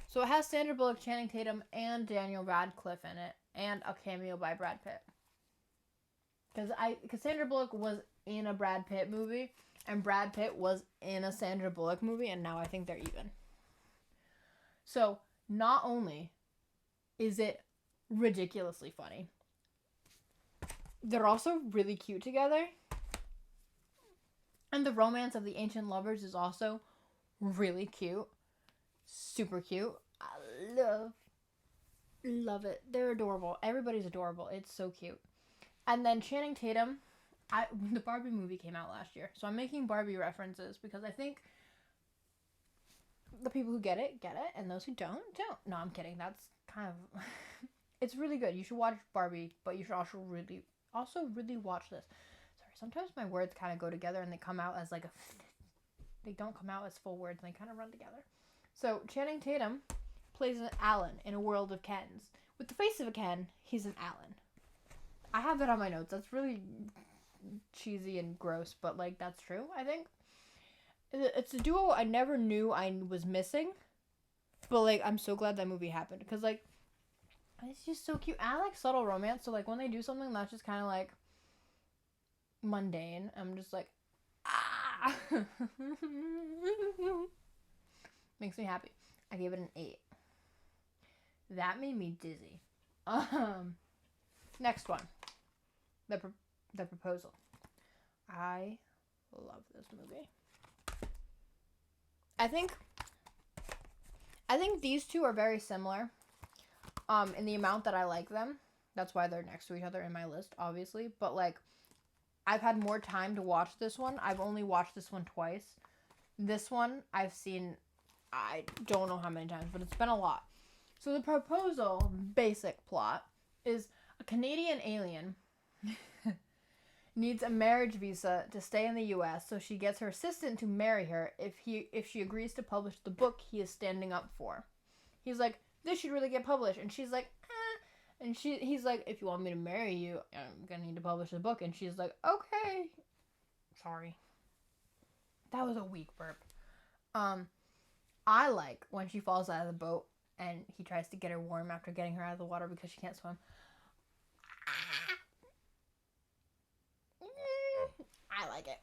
So it has Sandra Bullock, Channing Tatum, and Daniel Radcliffe in it, and a cameo by Brad Pitt. Because Sandra Bullock was in a Brad Pitt movie, and Brad Pitt was in a Sandra Bullock movie, and now I think they're even. So, not only is it ridiculously funny, they're also really cute together. And the romance of the ancient lovers is also really cute. Super cute. I love it. They're adorable. Everybody's adorable. It's so cute. And then Channing Tatum, the Barbie movie came out last year, so I'm making Barbie references because I think the people who get it, and those who don't. No, I'm kidding. That's kind of it's really good. You should watch Barbie, but you should also really watch this. Sorry, sometimes my words kind of go together and they come out as like they don't come out as full words and they kind of run together. So Channing Tatum plays an Alan in a world of Kens. With the face of a Ken, he's an Alan. I have that on my notes. That's really cheesy and gross, but like that's true, I think. It's a duo I never knew I was missing, but like I'm so glad that movie happened because like it's just so cute. I like subtle romance, so like when they do something that's just kind of like mundane, I'm just like ah. Makes me happy. I gave it an 8. That made me dizzy. Next one. The Proposal. I love this movie. I think these two are very similar in the amount that I like them. That's why they're next to each other in my list, obviously. But like I've had more time to watch this one. I've only watched this one twice. This one I've seen I don't know how many times, but it's been a lot. So The Proposal, basic plot, is a Canadian alien needs a marriage visa to stay in the US, so she gets her assistant to marry her if she agrees to publish the book he is standing up for. He's like, this should really get published, and she's like, eh. And he's like, if you want me to marry you, I'm gonna need to publish the book. And she's like, okay. Sorry. That was a weak burp. I like when she falls out of the boat and he tries to get her warm after getting her out of the water because she can't swim. I like it.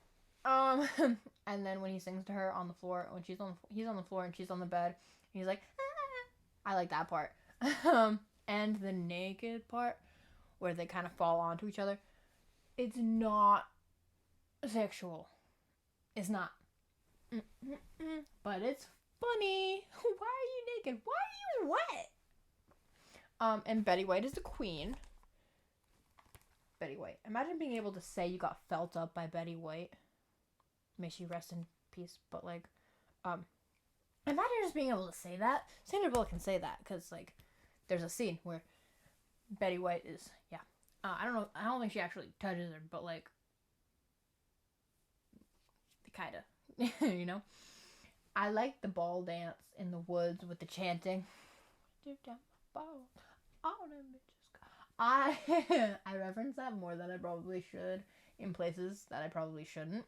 And then when he sings to her on the floor, when he's on the floor and she's on the bed, he's like, ah. I like that part. And the naked part where they kind of fall onto each other. It's not sexual. It's not. But it's funny. Why are you naked? Why are you wet? And Betty White is the queen. Betty White. Imagine being able to say you got felt up by Betty White. May she rest in peace. But like, imagine just being able to say that. Sandra Bullock can say that because like, there's a scene where Betty White is I don't know. I don't think she actually touches her, but like, kind of, you know. I like the ball dance in the woods with the chanting. I reference that more than I probably should in places that I probably shouldn't.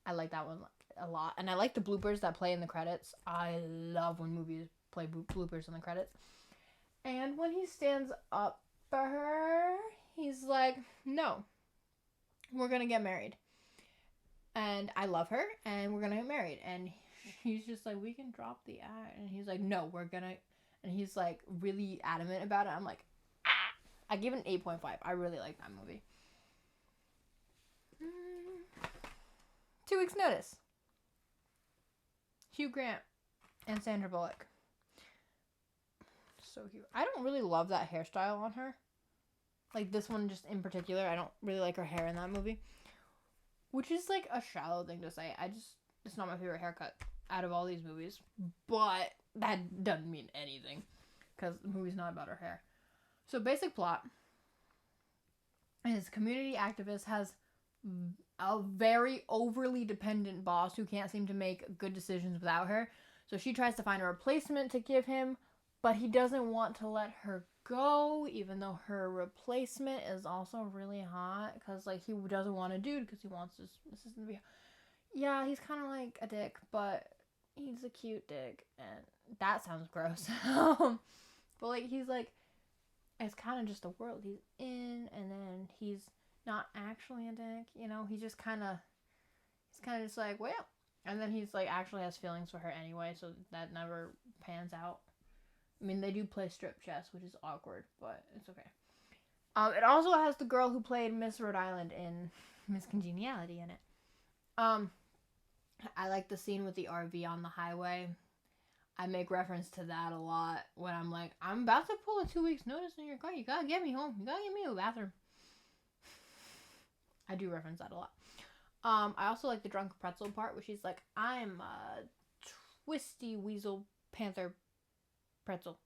I like that one a lot. And I like the bloopers that play in the credits. I love when movies play bloopers in the credits. And when he stands up for her, he's like, no, we're going to get married. And I love her, and we're going to get married. And he's just like, we can drop the act. And he's like, no, we're going to. And he's like really adamant about it. I'm like, ah. I give it an 8.5. I really like that movie. 2 Weeks Notice. Hugh Grant and Sandra Bullock. So cute. I don't really love that hairstyle on her. Like this one just in particular. I don't really like her hair in that movie. Which is like a shallow thing to say. It's not my favorite haircut out of all these movies. But that doesn't mean anything. Because the movie's not about her hair. So basic plot is community activist has a very overly dependent boss who can't seem to make good decisions without her. So she tries to find a replacement to give him, but he doesn't want to let her go, even though her replacement is also really hot, because like he doesn't want a dude because he wants his assistant to be. Yeah, he's kind of like a dick, but he's a cute dick, and that sounds gross. But like he's like, it's kind of just the world he's in, and then he's not actually a dick, you know. He's kind of just like, well, and then he's like actually has feelings for her anyway, so that never pans out. I mean, they do play strip chess, which is awkward, but it's okay. It also has the girl who played Miss Rhode Island in Miss Congeniality in it. I like the scene with the RV on the highway. I make reference to that a lot when I'm like, I'm about to pull a 2 weeks notice in your car. You gotta get me home. You gotta get me to the bathroom. I do reference that a lot. I also like the drunk pretzel part where she's like, I'm a twisty weasel panther pretzel.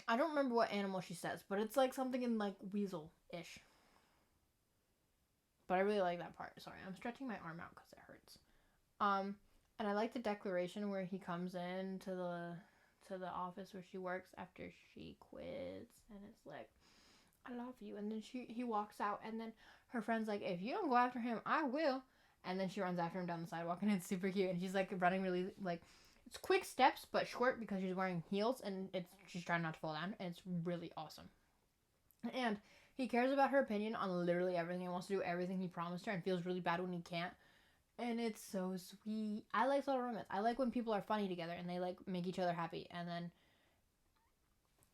I don't remember what animal she says, but it's like something in like weasel-ish. But I really like that part. Sorry, I'm stretching my arm out because it hurts. And I like the declaration where he comes in to the office where she works after she quits, and it's like, I love you. And then he walks out, and then her friend's like, if you don't go after him, I will. And then she runs after him down the sidewalk, and it's super cute. And she's like running really like, it's quick steps but short because she's wearing heels, and she's trying not to fall down, and it's really awesome. And he cares about her opinion on literally everything. He wants to do everything he promised her, and feels really bad when he can't. And it's so sweet. I like subtle romance. I like when people are funny together and they like make each other happy. And then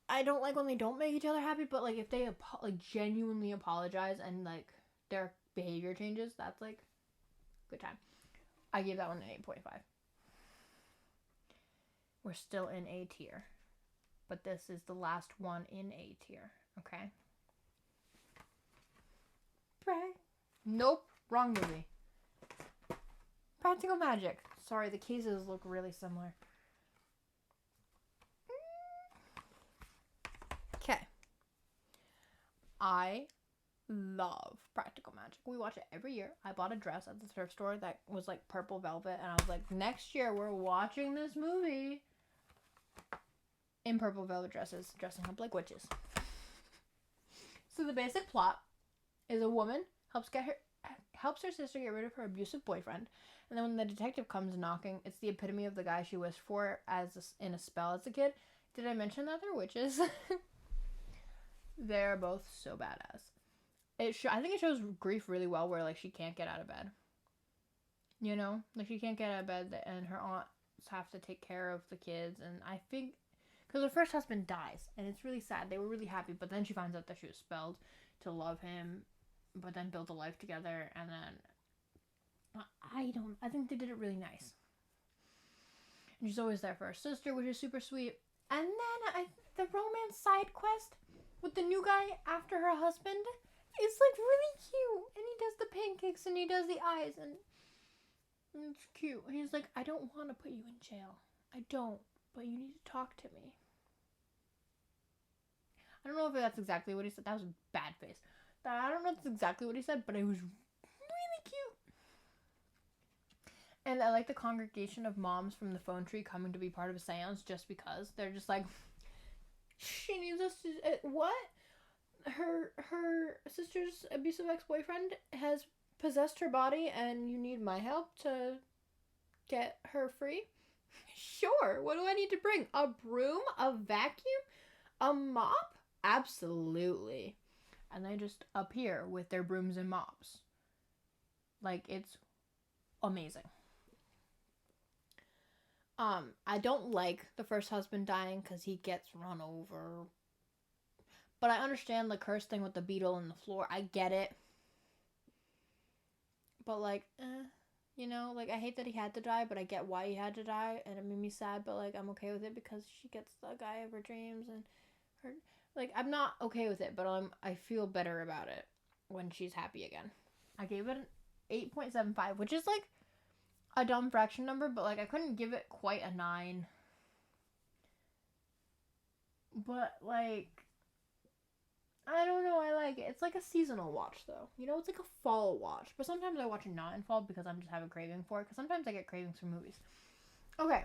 I don't like when they don't make each other happy, but like if they like genuinely apologize and like their behavior changes, that's like good time. I gave that one an 8.5. We're still in A tier, but this is the last one in A tier. Okay. Right. Nope. Wrong movie. Practical Magic. Sorry, the cases look really similar. Okay. I love Practical Magic. We watch it every year. I bought a dress at the thrift store that was like purple velvet, and I was like, next year we're watching this movie in purple velvet dresses, dressing up like witches. So the basic plot is a woman helps her sister get rid of her abusive boyfriend, and then when the detective comes knocking, it's the epitome of the guy she wished for in a spell as a kid. Did I mention that they're witches? They're both so badass. I think it shows grief really well, where like she can't get out of bed. You know, like she can't get out of bed, and her aunts have to take care of the kids, and I think because her first husband dies, and it's really sad. They were really happy, but then she finds out that she was spelled to love him, but then build a life together, and then I think they did it really nice. And she's always there for her sister, which is super sweet. And then the romance side quest with the new guy after her husband is like really cute, and he does the pancakes and he does the eyes, and it's cute. And he's like, I don't want to put you in jail. I don't, but you need to talk to me. I don't know if that's exactly what he said. That was a bad face. I don't know if that's exactly what he said, but it was really cute. And I like the congregation of moms from the phone tree coming to be part of a seance just because. They're just like, she needs us to... What? Her sister's abusive ex-boyfriend has possessed her body, and you need my help to get her free? Sure. What do I need to bring? A broom? A vacuum? A mop? Absolutely. And they just appear with their brooms and mops. Like, it's amazing. I don't like the first husband dying because he gets run over. But I understand the curse thing with the beetle in the floor. I get it. But like, you know, like I hate that he had to die, but I get why he had to die, and it made me sad. But like, I'm okay with it because she gets the guy of her dreams, and her. Like, I'm not okay with it, but I feel better about it when she's happy again. I gave it an 8.75, which is like a dumb fraction number, but like I couldn't give it quite a 9. But like, I don't know, I like it. It's like a seasonal watch though. You know, it's like a fall watch. But sometimes I watch it not in fall because I'm just having a craving for it. Because sometimes I get cravings for movies. Okay.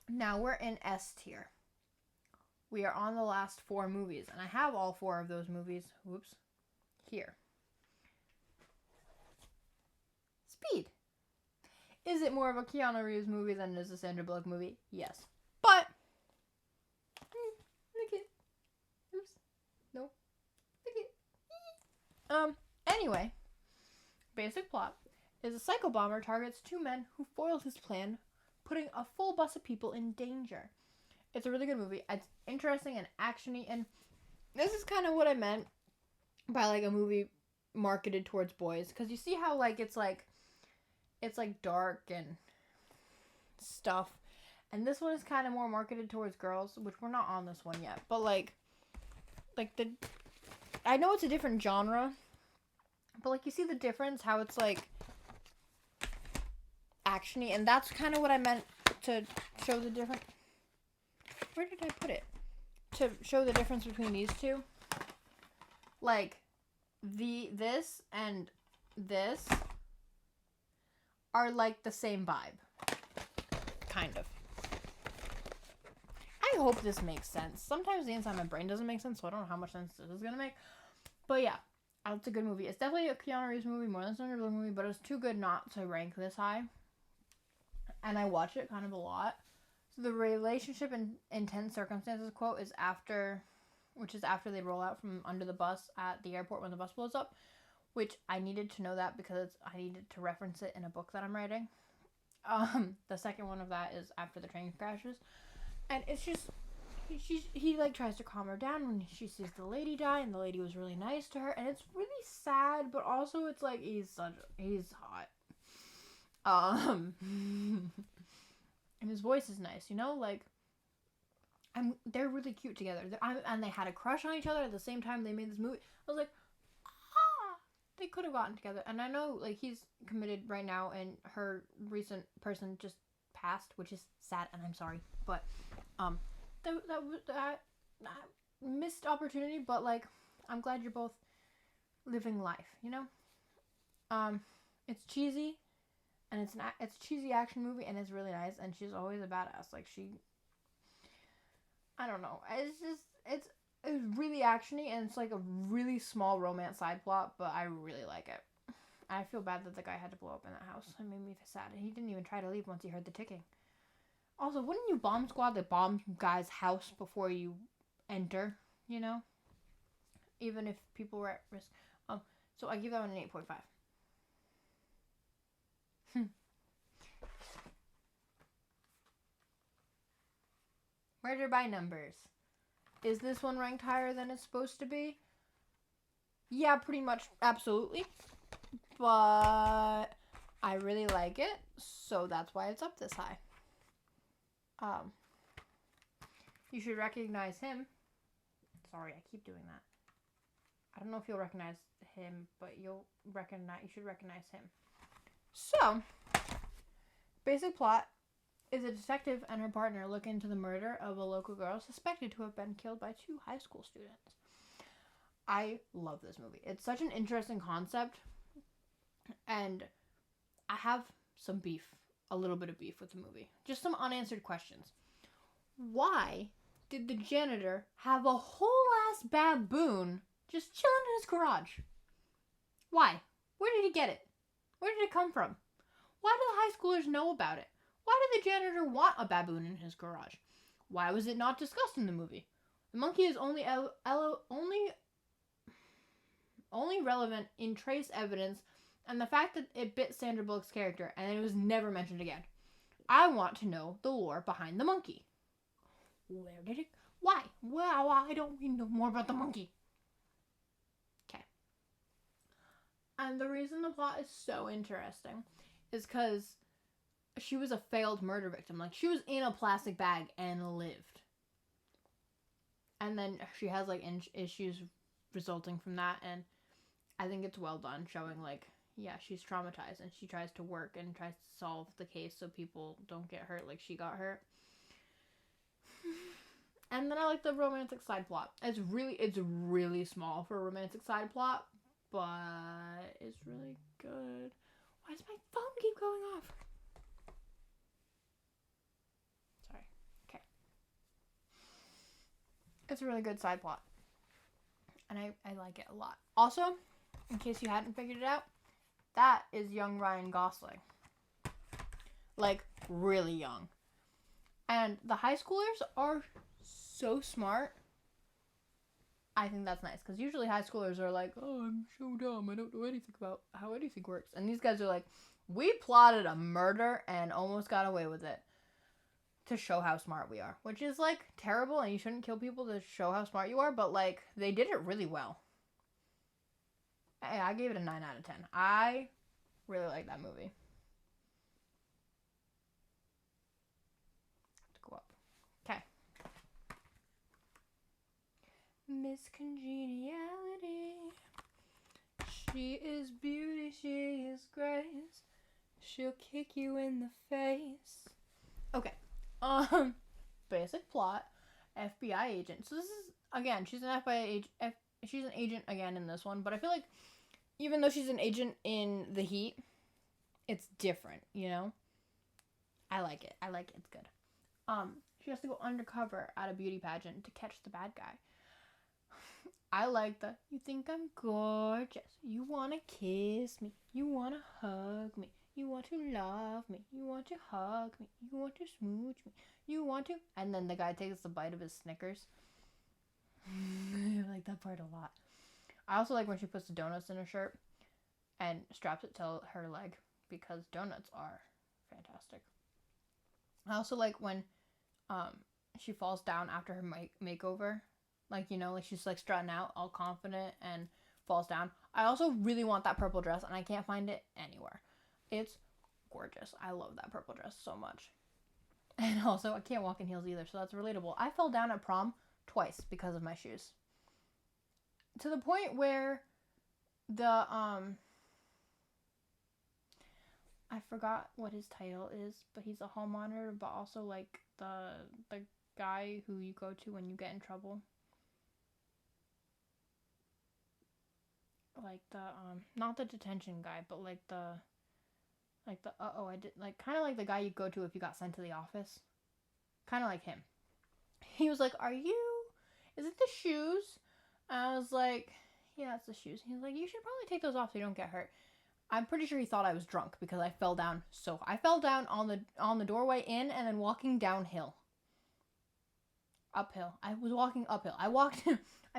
Now we're in S tier. We are on the last 4 movies. And I have all 4 of those movies. Whoops. Here. Speed. Is it more of a Keanu Reeves movie than it is a Sandra Bullock movie? Yes. But. Look it. Oops. Nope. Look it. Anyway. Basic plot is a psycho bomber targets 2 men who foiled his plan, putting a full bus of people in danger. It's a really good movie. It's interesting and actiony, and this is kind of what I meant by like a movie marketed towards boys, because you see how like it's like it's like dark and stuff. And this one is kind of more marketed towards girls, which we're not on this one yet. But like I know it's a different genre, but like you see the difference, how it's like actiony, and that's kind of what I meant to show the difference. Where did I put it? To show the difference between these two. Like this and this are like the same vibe. Kind of. I hope this makes sense. Sometimes the inside of my brain doesn't make sense, so I don't know how much sense this is gonna make. But yeah, it's a good movie. It's definitely a Keanu Reeves movie, more than Sandra Bullock movie, but it's too good not to rank this high. And I watch it kind of a lot. So the relationship in intense circumstances quote is after they roll out from under the bus at the airport when the bus blows up, which I needed to know that because I needed to reference it in a book that I'm writing. The second one of that is after the train crashes. And it's just, he like tries to calm her down when she sees the lady die, and the lady was really nice to her, and it's really sad, but also it's like he's hot. And his voice is nice, you know, like they're really cute together. And they had a crush on each other at the same time they made this movie. I was like, they could have gotten together. And I know like he's committed right now, and her recent person just passed, which is sad, and I'm sorry, but that missed opportunity, but like I'm glad you're both living life, you know. It's cheesy, and it's a cheesy action movie, and it's really nice, and she's always a badass. Like I don't know, it's really actiony, and it's like a really small romance side plot, but I really like it. I feel bad that the guy had to blow up in that house. It made me sad, and he didn't even try to leave once he heard the ticking. Also, wouldn't you bomb squad the bomb guy's house before you enter, you know? Even if people were at risk. So I give that one an 8.5. Murder by Numbers. Is this one ranked higher than it's supposed to be? Yeah, pretty much, absolutely. But I really like it, so that's why it's up this high. You should recognize him. Sorry, I keep doing that. I don't know if you'll recognize him, but you should recognize him. So, basic plot is a detective and her partner look into the murder of a local girl suspected to have been killed by 2 high school students. I love this movie. It's such an interesting concept, and I have a little bit of beef with the movie. Just some unanswered questions. Why did the janitor have a whole ass baboon just chilling in his garage? Why? Where did he get it? Where did it come from? Why do the high schoolers know about it? Why did the janitor want a baboon in his garage? Why was it not discussed in the movie? The monkey is only relevant in trace evidence and the fact that it bit Sandra Bullock's character and it was never mentioned again. I want to know the lore behind the monkey. Where did it? Why? Why don't we know more about the monkey? Okay. And the reason the plot is so interesting is because she was a failed murder victim. Like, she was in a plastic bag and lived. And then she has, like, issues resulting from that. And I think it's well done, showing, like, yeah, she's traumatized. And she tries to work and tries to solve the case so people don't get hurt like she got hurt. And then I like the romantic side plot. It's really small for a romantic side plot, but it's really good. Why does my phone keep going off? Sorry. Okay. It's a really good side plot. And I like it a lot. Also, in case you hadn't figured it out, that is young Ryan Gosling. Like, really young. And the high schoolers are so smart. I think that's nice, because usually high schoolers are like, oh, I'm so dumb, I don't know anything about how anything works. And these guys are like, we plotted a murder and almost got away with it to show how smart we are. Which is, like, terrible, and you shouldn't kill people to show how smart you are, but, like, they did it really well. I gave it a 9 out of 10. I really like that movie. Miss Congeniality. She is beauty, she is grace. She'll kick you in the face. Okay. Basic plot. FBI agent. So this is, again, she's an FBI agent. She's an agent again in this one, but I feel like even though she's an agent in The Heat, it's different, you know? I like it. It's good. She has to go undercover at a beauty pageant to catch the bad guy. I like the, you think I'm gorgeous. You want to kiss me. You want to hug me. You want to love me. You want to hug me. You want to smooch me. You want to... And then the guy takes a bite of his Snickers. I like that part a lot. I also like when she puts the donuts in her shirt and straps it to her leg because donuts are fantastic. I also like when she falls down after her makeover. Like, you know, like she's like strutting out all confident and falls down. I also really want that purple dress and I can't find it anywhere. It's gorgeous. I love that purple dress so much. And also I can't walk in heels either, so that's relatable. I fell down at prom twice because of my shoes. To the point where the I forgot what his title is, but he's a hall monitor, but also like the guy who you go to when you get in trouble. Like the not the detention guy, but like the I did, like kind of like the guy you go to if you got sent to the office. Kind of like him. He was like, is it the shoes? And I was like, yeah, it's the shoes. He's like, you should probably take those off so you don't get hurt. I'm pretty sure he thought I was drunk because I fell down. So I fell down on the doorway in and then walking downhill. Uphill. I was walking uphill. I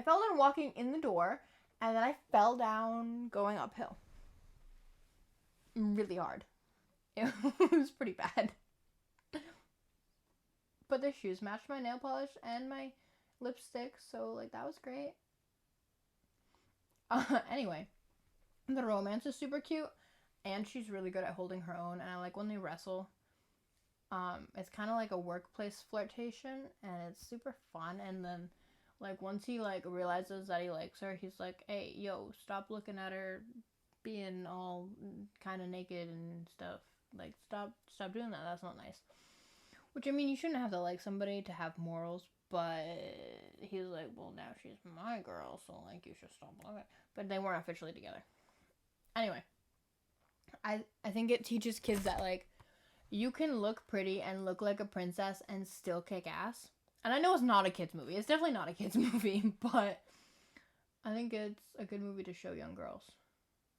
fell down walking in the door and then I fell down going uphill. Really hard. It was pretty bad. But the shoes matched my nail polish and my lipstick, so like that was great. Anyway, the romance is super cute and she's really good at holding her own, and I like when they wrestle. It's kind of like a workplace flirtation and it's super fun, and then like once he like realizes that he likes her, he's like, hey, yo, stop looking at her being all kind of naked and stuff. Like, stop doing that. That's not nice. Which, I mean, you shouldn't have to like somebody to have morals, but he's like, well, now she's my girl, so like you should stop looking. But they weren't officially together. Anyway, I think it teaches kids that like you can look pretty and look like a princess and still kick ass. And I know it's not a kids movie. It's definitely not a kids movie, but I think it's a good movie to show young girls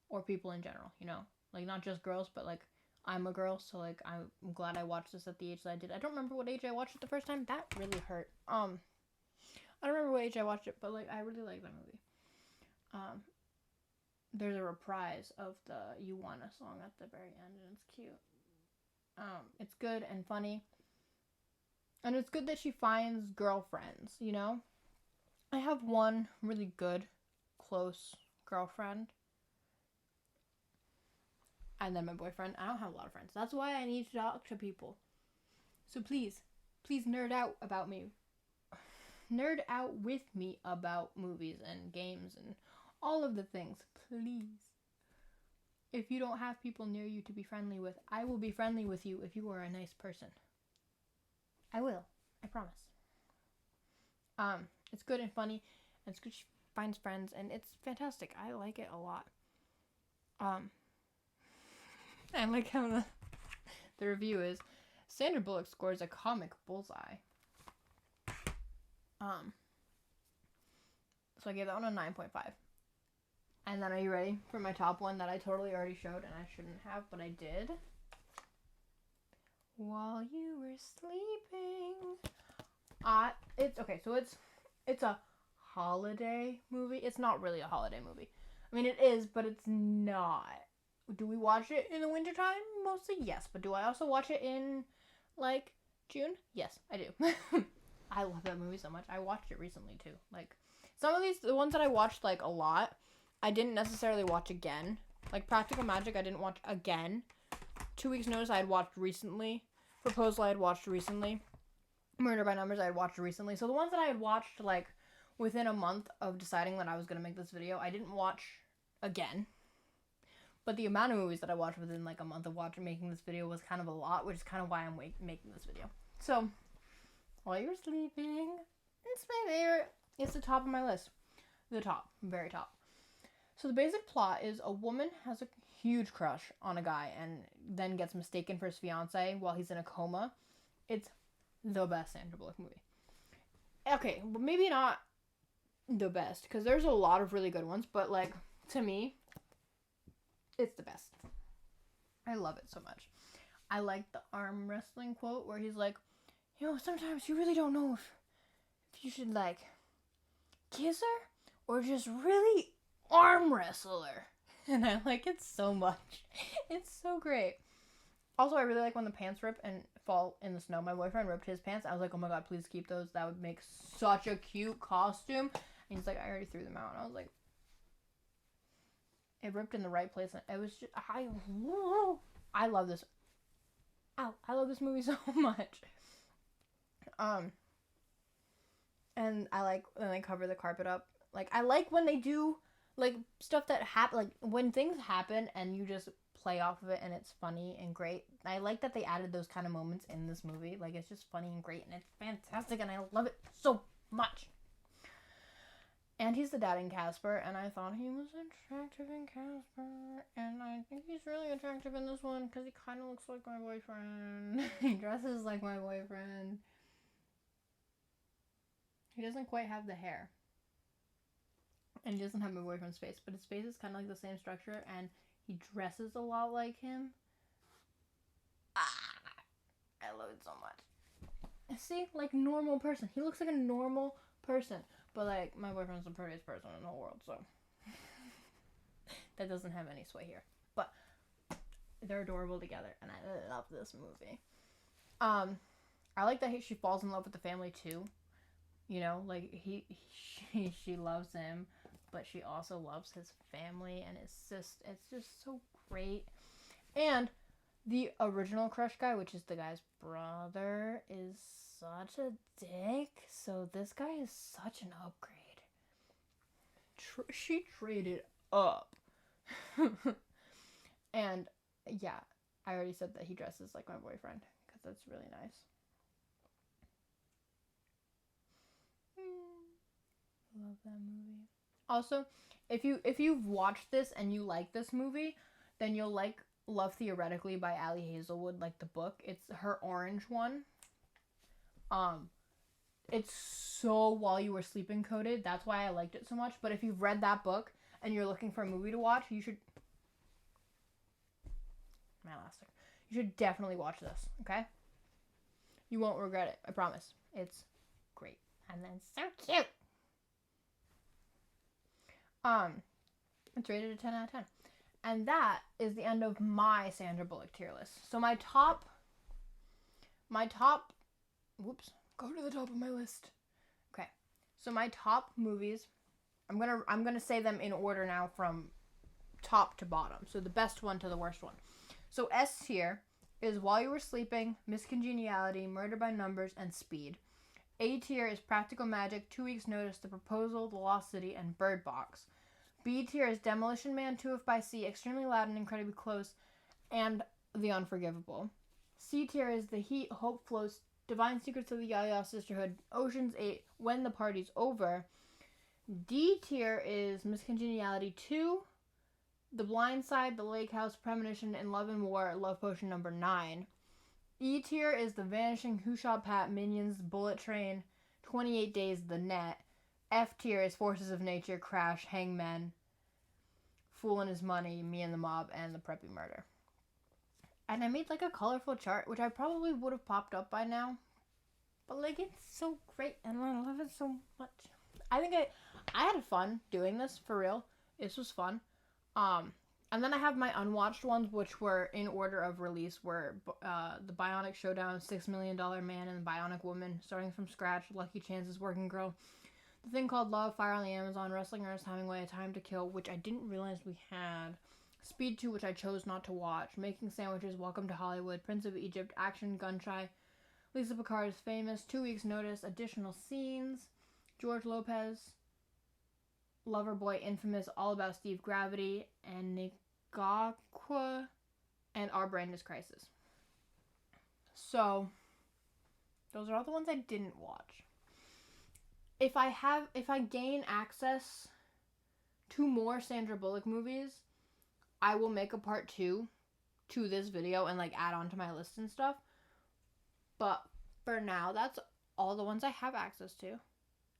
or people in general, you know, like not just girls, but like I'm a girl, so like I'm glad I watched this at the age that I did. I don't remember what age I watched it the first time. That really hurt. I don't remember what age I watched it, but like I really like that movie. There's a reprise of the You Wanna song at the very end, and it's cute. It's good and funny. And it's good that she finds girlfriends, you know? I have one really good, close girlfriend. And then my boyfriend. I don't have a lot of friends. That's why I need to talk to people. So please nerd out about me. Nerd out with me about movies and games and all of the things. Please. If you don't have people near you to be friendly with, I will be friendly with you if you are a nice person. I will. I promise. It's good and funny. And it's good she finds friends. And it's fantastic. I like it a lot. I like how the review is, Sandra Bullock scores a comic bullseye. So I gave that one a 9.5. And then are you ready for my top one that I totally already showed and I shouldn't have, but I did? While you were sleeping. It's okay, so it's a holiday movie. It's not really a holiday movie. I mean, it is, but it's not. Do we watch it in the wintertime? Mostly, yes. But do I also watch it in, like, June? Yes, I do. I love that movie so much. I watched it recently, too. Like, some of these, the ones that I watched, like, a lot, I didn't necessarily watch again. Like, Practical Magic, I didn't watch again. 2 Weeks Notice, I had watched recently. Proposal, I had watched recently. Murder by Numbers, I had watched recently. So the ones that I had watched, like, within a month of deciding that I was going to make this video, I didn't watch again. But the amount of movies that I watched within like a month of making this video was kind of a lot, which is kind of why I'm making this video. So, while you're sleeping, it's my favorite. It's the top of my list. The top. Very top. So the basic plot is a woman has a huge crush on a guy and then gets mistaken for his fiance while he's in a coma. It's the best Sandra Bullock movie. Okay, well, maybe not the best, because there's a lot of really good ones, but like, to me, it's the best. I love it so much. I like the arm wrestling quote where he's like, you know, sometimes you really don't know if you should like kiss her or just really arm wrestle her. And I like it so much. It's so great. Also, I really like when the pants rip and fall in the snow. My boyfriend ripped his pants. I was like, oh my god, please keep those. That would make such a cute costume. And he's like, I already threw them out. And I was like, it ripped in the right place. And it was just, I love this. I love this movie so much. And I like when they cover the carpet up. Like, I like when they do, like, stuff that happen, like, when things happen and you just play off of it and it's funny and great. I like that they added those kind of moments in this movie. Like, it's just funny and great and it's fantastic and I love it so much. And he's the dad in Casper, and I thought he was attractive in Casper, and I think he's really attractive in this one because he kind of looks like my boyfriend. He dresses like my boyfriend. He doesn't quite have the hair. And he doesn't have my boyfriend's face, but his face is kind of like the same structure, and he dresses a lot like him. I love it so much. See, like normal person. He looks like a normal person, but like my boyfriend's the prettiest person in the whole world, so that doesn't have any sway here. But they're adorable together, and I love this movie. I like that she falls in love with the family too. You know, like she loves him, but she also loves his family, and it's just so great. And the original crush guy, which is the guy's brother, is such a dick. So this guy is such an upgrade. She traded up. And yeah, I already said that he dresses like my boyfriend because that's really nice. Love that movie. Also, if you've watched this and you like this movie, then you'll like Love Theoretically by Ali Hazelwood, like the book. It's her orange one. It's so While You Were Sleeping coded. That's why I liked it so much. But if you've read that book and you're looking for a movie to watch, you should definitely watch this, okay? You won't regret it. I promise. It's great. And then so cute. It's rated a 10 out of 10. And that is the end of my Sandra Bullock tier list. So my top, whoops, go to the top of my list. Okay. So my top movies, I'm going to say them in order now from top to bottom. So the best one to the worst one. So S tier is While You Were Sleeping, Miss Congeniality, Murder by Numbers, and Speed. A tier is Practical Magic, 2 Weeks Notice, The Proposal, The Lost City, and Bird Box. B tier is Demolition Man, 2 If by Sea, Extremely Loud and Incredibly Close, and The Unforgivable. C tier is The Heat, Hope Floats, Divine Secrets of the Yaya Sisterhood, Ocean's 8, When the Party's Over. D tier is Miss Congeniality 2, The Blind Side, The Lake House, Premonition, and Love and War, Love Potion number 9. E tier is The Vanishing, Who Shot Pat, Minions, Bullet Train, 28 Days, The Net. F tier is Forces of Nature, Crash, Hangman, Fool and His Money, Me and the Mob, and The Preppy Murder. And I made like a colorful chart, which I probably would have popped up by now. But like, it's so great and I love it so much. I think I had fun doing this, for real. This was fun. And then I have my unwatched ones, which were in order of release, were The Bionic Showdown, $6 Million Man, and The Bionic Woman, Starting from Scratch, Lucky Chances, Working Girl, The Thing Called Love, Fire on the Amazon, Wrestling Ernest Hemingway, A Time to Kill, which I didn't realize we had, Speed 2, which I chose not to watch, Making Sandwiches, Welcome to Hollywood, Prince of Egypt, Action, Gun Shy, Lisa Picard is Famous, 2 Weeks Notice, Additional Scenes, George Lopez, Loverboy, Infamous, All About Steve, Gravity, and Nigakwa, and Our Brand Is Crisis. So, those are all the ones I didn't watch. If I gain access to more Sandra Bullock movies, I will make a part 2 to this video and like add on to my list and stuff. But for now, that's all the ones I have access to,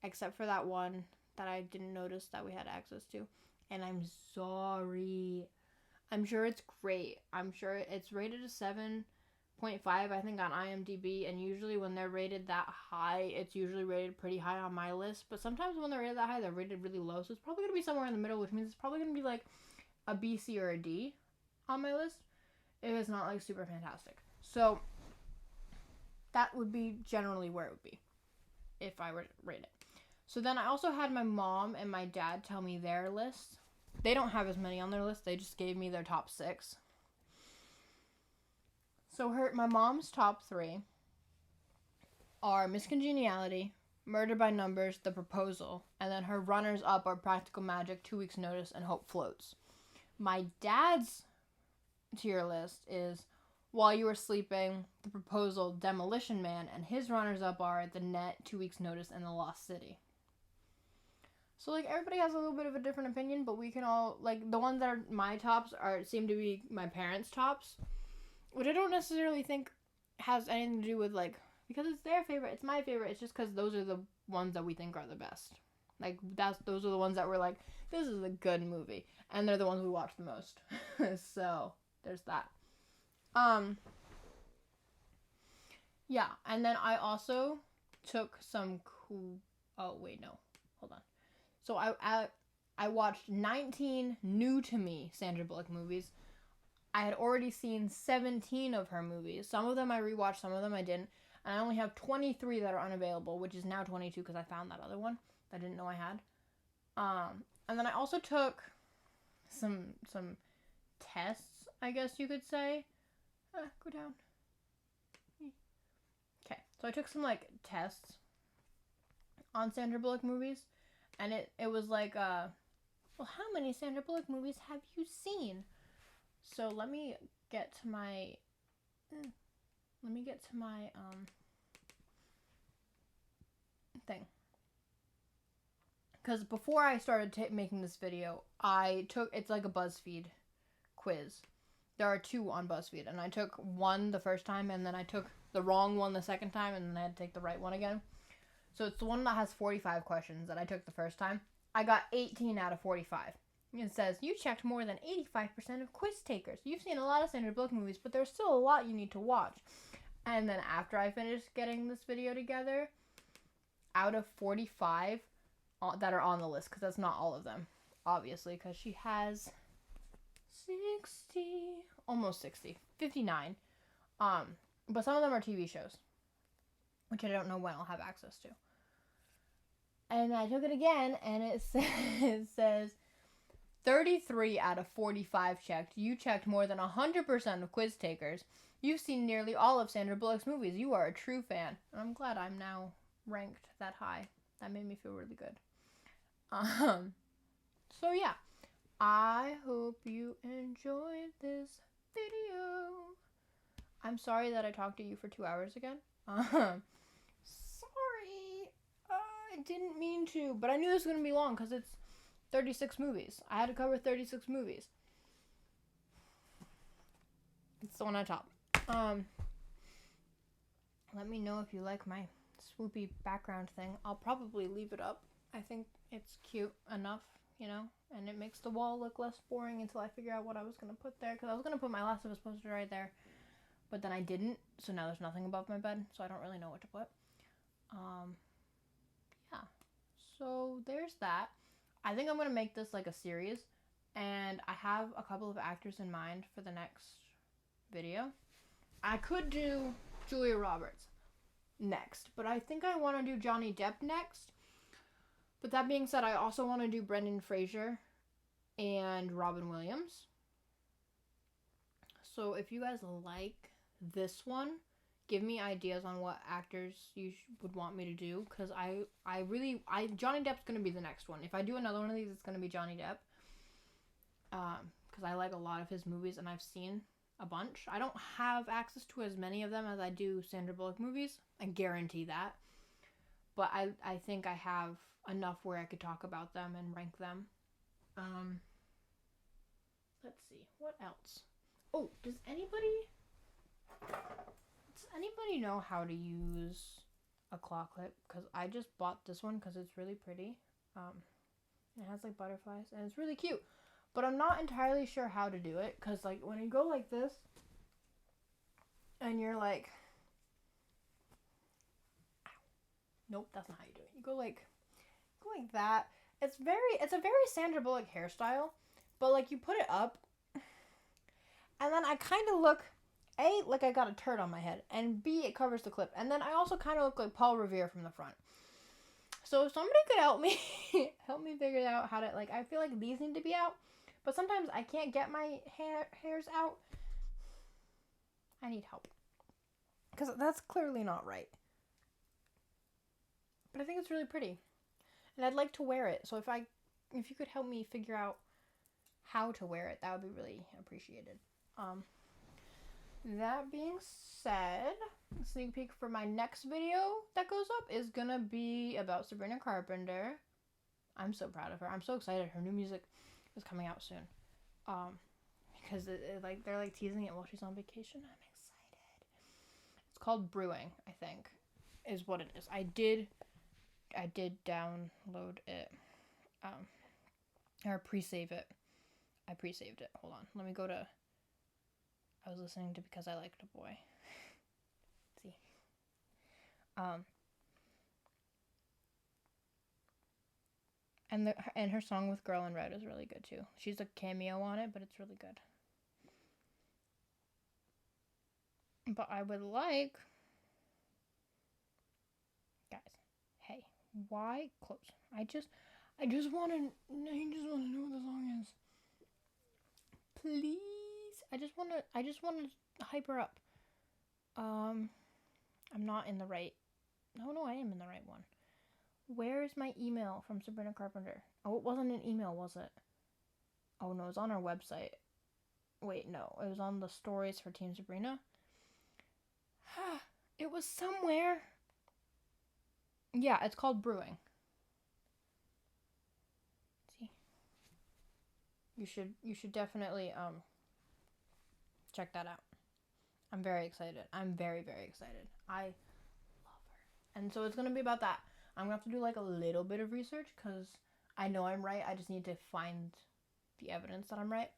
except for that one that I didn't notice that we had access to. And I'm sorry. I'm sure it's great. I'm sure it's rated a 7.5, I think, on IMDb. And usually when they're rated that high, it's usually rated pretty high on my list. But sometimes when they're rated that high, they're rated really low. So it's probably going to be somewhere in the middle, which means it's probably going to be like a B, C, or a D on my list. If it's not like super fantastic. So that would be generally where it would be if I were to rate it. So then I also had my mom and my dad tell me their lists. They don't have as many on their list. They just gave me their top 6. So my mom's top 3 are Miss Congeniality, Murder by Numbers, The Proposal, and then her runners up are Practical Magic, 2 Weeks Notice, and Hope Floats. My dad's tier list is While You Were Sleeping, The Proposal, Demolition Man, and his runners up are The Net, 2 Weeks Notice, and The Lost City. So, like, everybody has a little bit of a different opinion, but we can all, like, the ones that are my tops seem to be my parents' tops, which I don't necessarily think has anything to do with, like, because it's their favorite, it's my favorite, it's just because those are the ones that we think are the best. Like, those are the ones that we're like, this is a good movie, and they're the ones we watch the most. So, there's that. Yeah, and then I also took some cool, oh, wait, no, hold on. So I watched 19 new to me Sandra Bullock movies. I had already seen 17 of her movies. Some of them I rewatched, some of them I didn't. And I only have 23 that are unavailable, which is now 22 because I found that other one that I didn't know I had. And then I also took some tests, I guess you could say. Go down. Okay, so I took some like tests on Sandra Bullock movies. And it was like, well, how many Sandra Bullock movies have you seen? So let me get to my thing. Because before I started making this video, it's like a BuzzFeed quiz. There are 2 on BuzzFeed, and I took one the first time, and then I took the wrong one the second time, and then I had to take the right one again. So it's the one that has 45 questions that I took the first time. I got 18 out of 45. It says, you checked more than 85% of quiz takers. You've seen a lot of Sandra Bullock movies, but there's still a lot you need to watch. And then after I finished getting this video together, out of 45 that are on the list, because that's not all of them, obviously, because she has 60, 59. But some of them are TV shows, which I don't know when I'll have access to. And I took it again, and it says 33 out of 45 checked. You checked more than 100% of quiz takers. You've seen nearly all of Sandra Bullock's movies. You are a true fan. And I'm glad I'm now ranked that high. That made me feel really good. So yeah. I hope you enjoyed this video. I'm sorry that I talked to you for 2 hours again. Sorry. I didn't mean to, but I knew this was going to be long because it's 36 movies. I had to cover 36 movies. It's the one on top. Let me know if you like my swoopy background thing. I'll probably leave it up. I think it's cute enough, you know, and it makes the wall look less boring until I figure out what I was going to put there. Because I was going to put my Last of Us poster right there, but then I didn't. So now there's nothing above my bed, so I don't really know what to put. Yeah. So there's that. I think I'm going to make this like a series, and I have a couple of actors in mind for the next video. I could do Julia Roberts next, but I think I want to do Johnny Depp next. But that being said, I also want to do Brendan Fraser and Robin Williams. So if you guys like this one, give me ideas on what actors you would want me to do, because Johnny Depp's gonna be the next one. If I do another one of these, it's gonna be Johnny Depp. Because I like a lot of his movies and I've seen a bunch. I don't have access to as many of them as I do Sandra Bullock movies. I guarantee that. But I think I have enough where I could talk about them and rank them. Let's see. What else? Oh, does anybody know how to use a claw clip? Because I just bought this one because it's really pretty. It has like butterflies and it's really cute. But I'm not entirely sure how to do it, because like when you go like this and you're like, nope, that's not how you do it. You go like that. It's a very Sandra Bullock hairstyle, but like you put it up and then I kind of look, A, like I got a turd on my head, and B, it covers the clip. And then I also kind of look like Paul Revere from the front. So if somebody could help me figure out how to, like, I feel like these need to be out, but sometimes I can't get my hairs out. I need help, because that's clearly not right. But I think it's really pretty, and I'd like to wear it. So if you could help me figure out how to wear it, that would be really appreciated. That being said, a sneak peek for my next video that goes up is gonna be about Sabrina Carpenter. I'm so proud of her. I'm so excited. Her new music is coming out soon. Because they're like teasing it while she's on vacation. I'm excited. It's called Brewing, I think, is what it is. I did download it. Or pre-save it. I pre-saved it. Hold on. Let me go to... I was listening to Because I Liked a Boy. Let's see. And her song with Girl in Red is really good too. She's a cameo on it, but it's really good. But I would like... Guys, hey, why close? I just want to know what the song is. Please. I just want to hype her up. I'm not in the right... No, I am in the right one. Where is my email from Sabrina Carpenter? Oh, it wasn't an email, was it? Oh, no, it was on our website. Wait, no. It was on the stories for Team Sabrina. It was somewhere. Yeah, it's called Brewing. Let's see. You should definitely check that out. I'm very excited. I'm very, very excited. I love her. And so it's going to be about that. I'm going to have to do like a little bit of research, because I know I'm right. I just need to find the evidence that I'm right.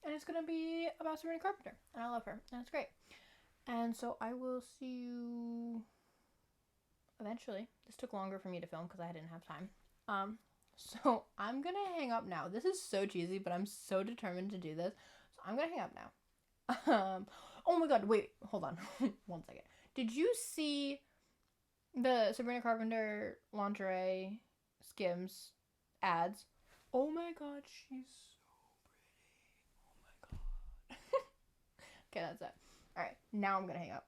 And it's going to be about Sabrina Carpenter. And I love her. And it's great. And so I will see you eventually. This took longer for me to film because I didn't have time. So I'm going to hang up now. This is so cheesy, but I'm so determined to do this. So I'm going to hang up now. Oh my god, wait, hold on. 1 second. Did you see the Sabrina Carpenter lingerie Skims ads? Oh my god, she's so pretty. Oh my god. Okay, that's it. Alright, now I'm gonna hang up.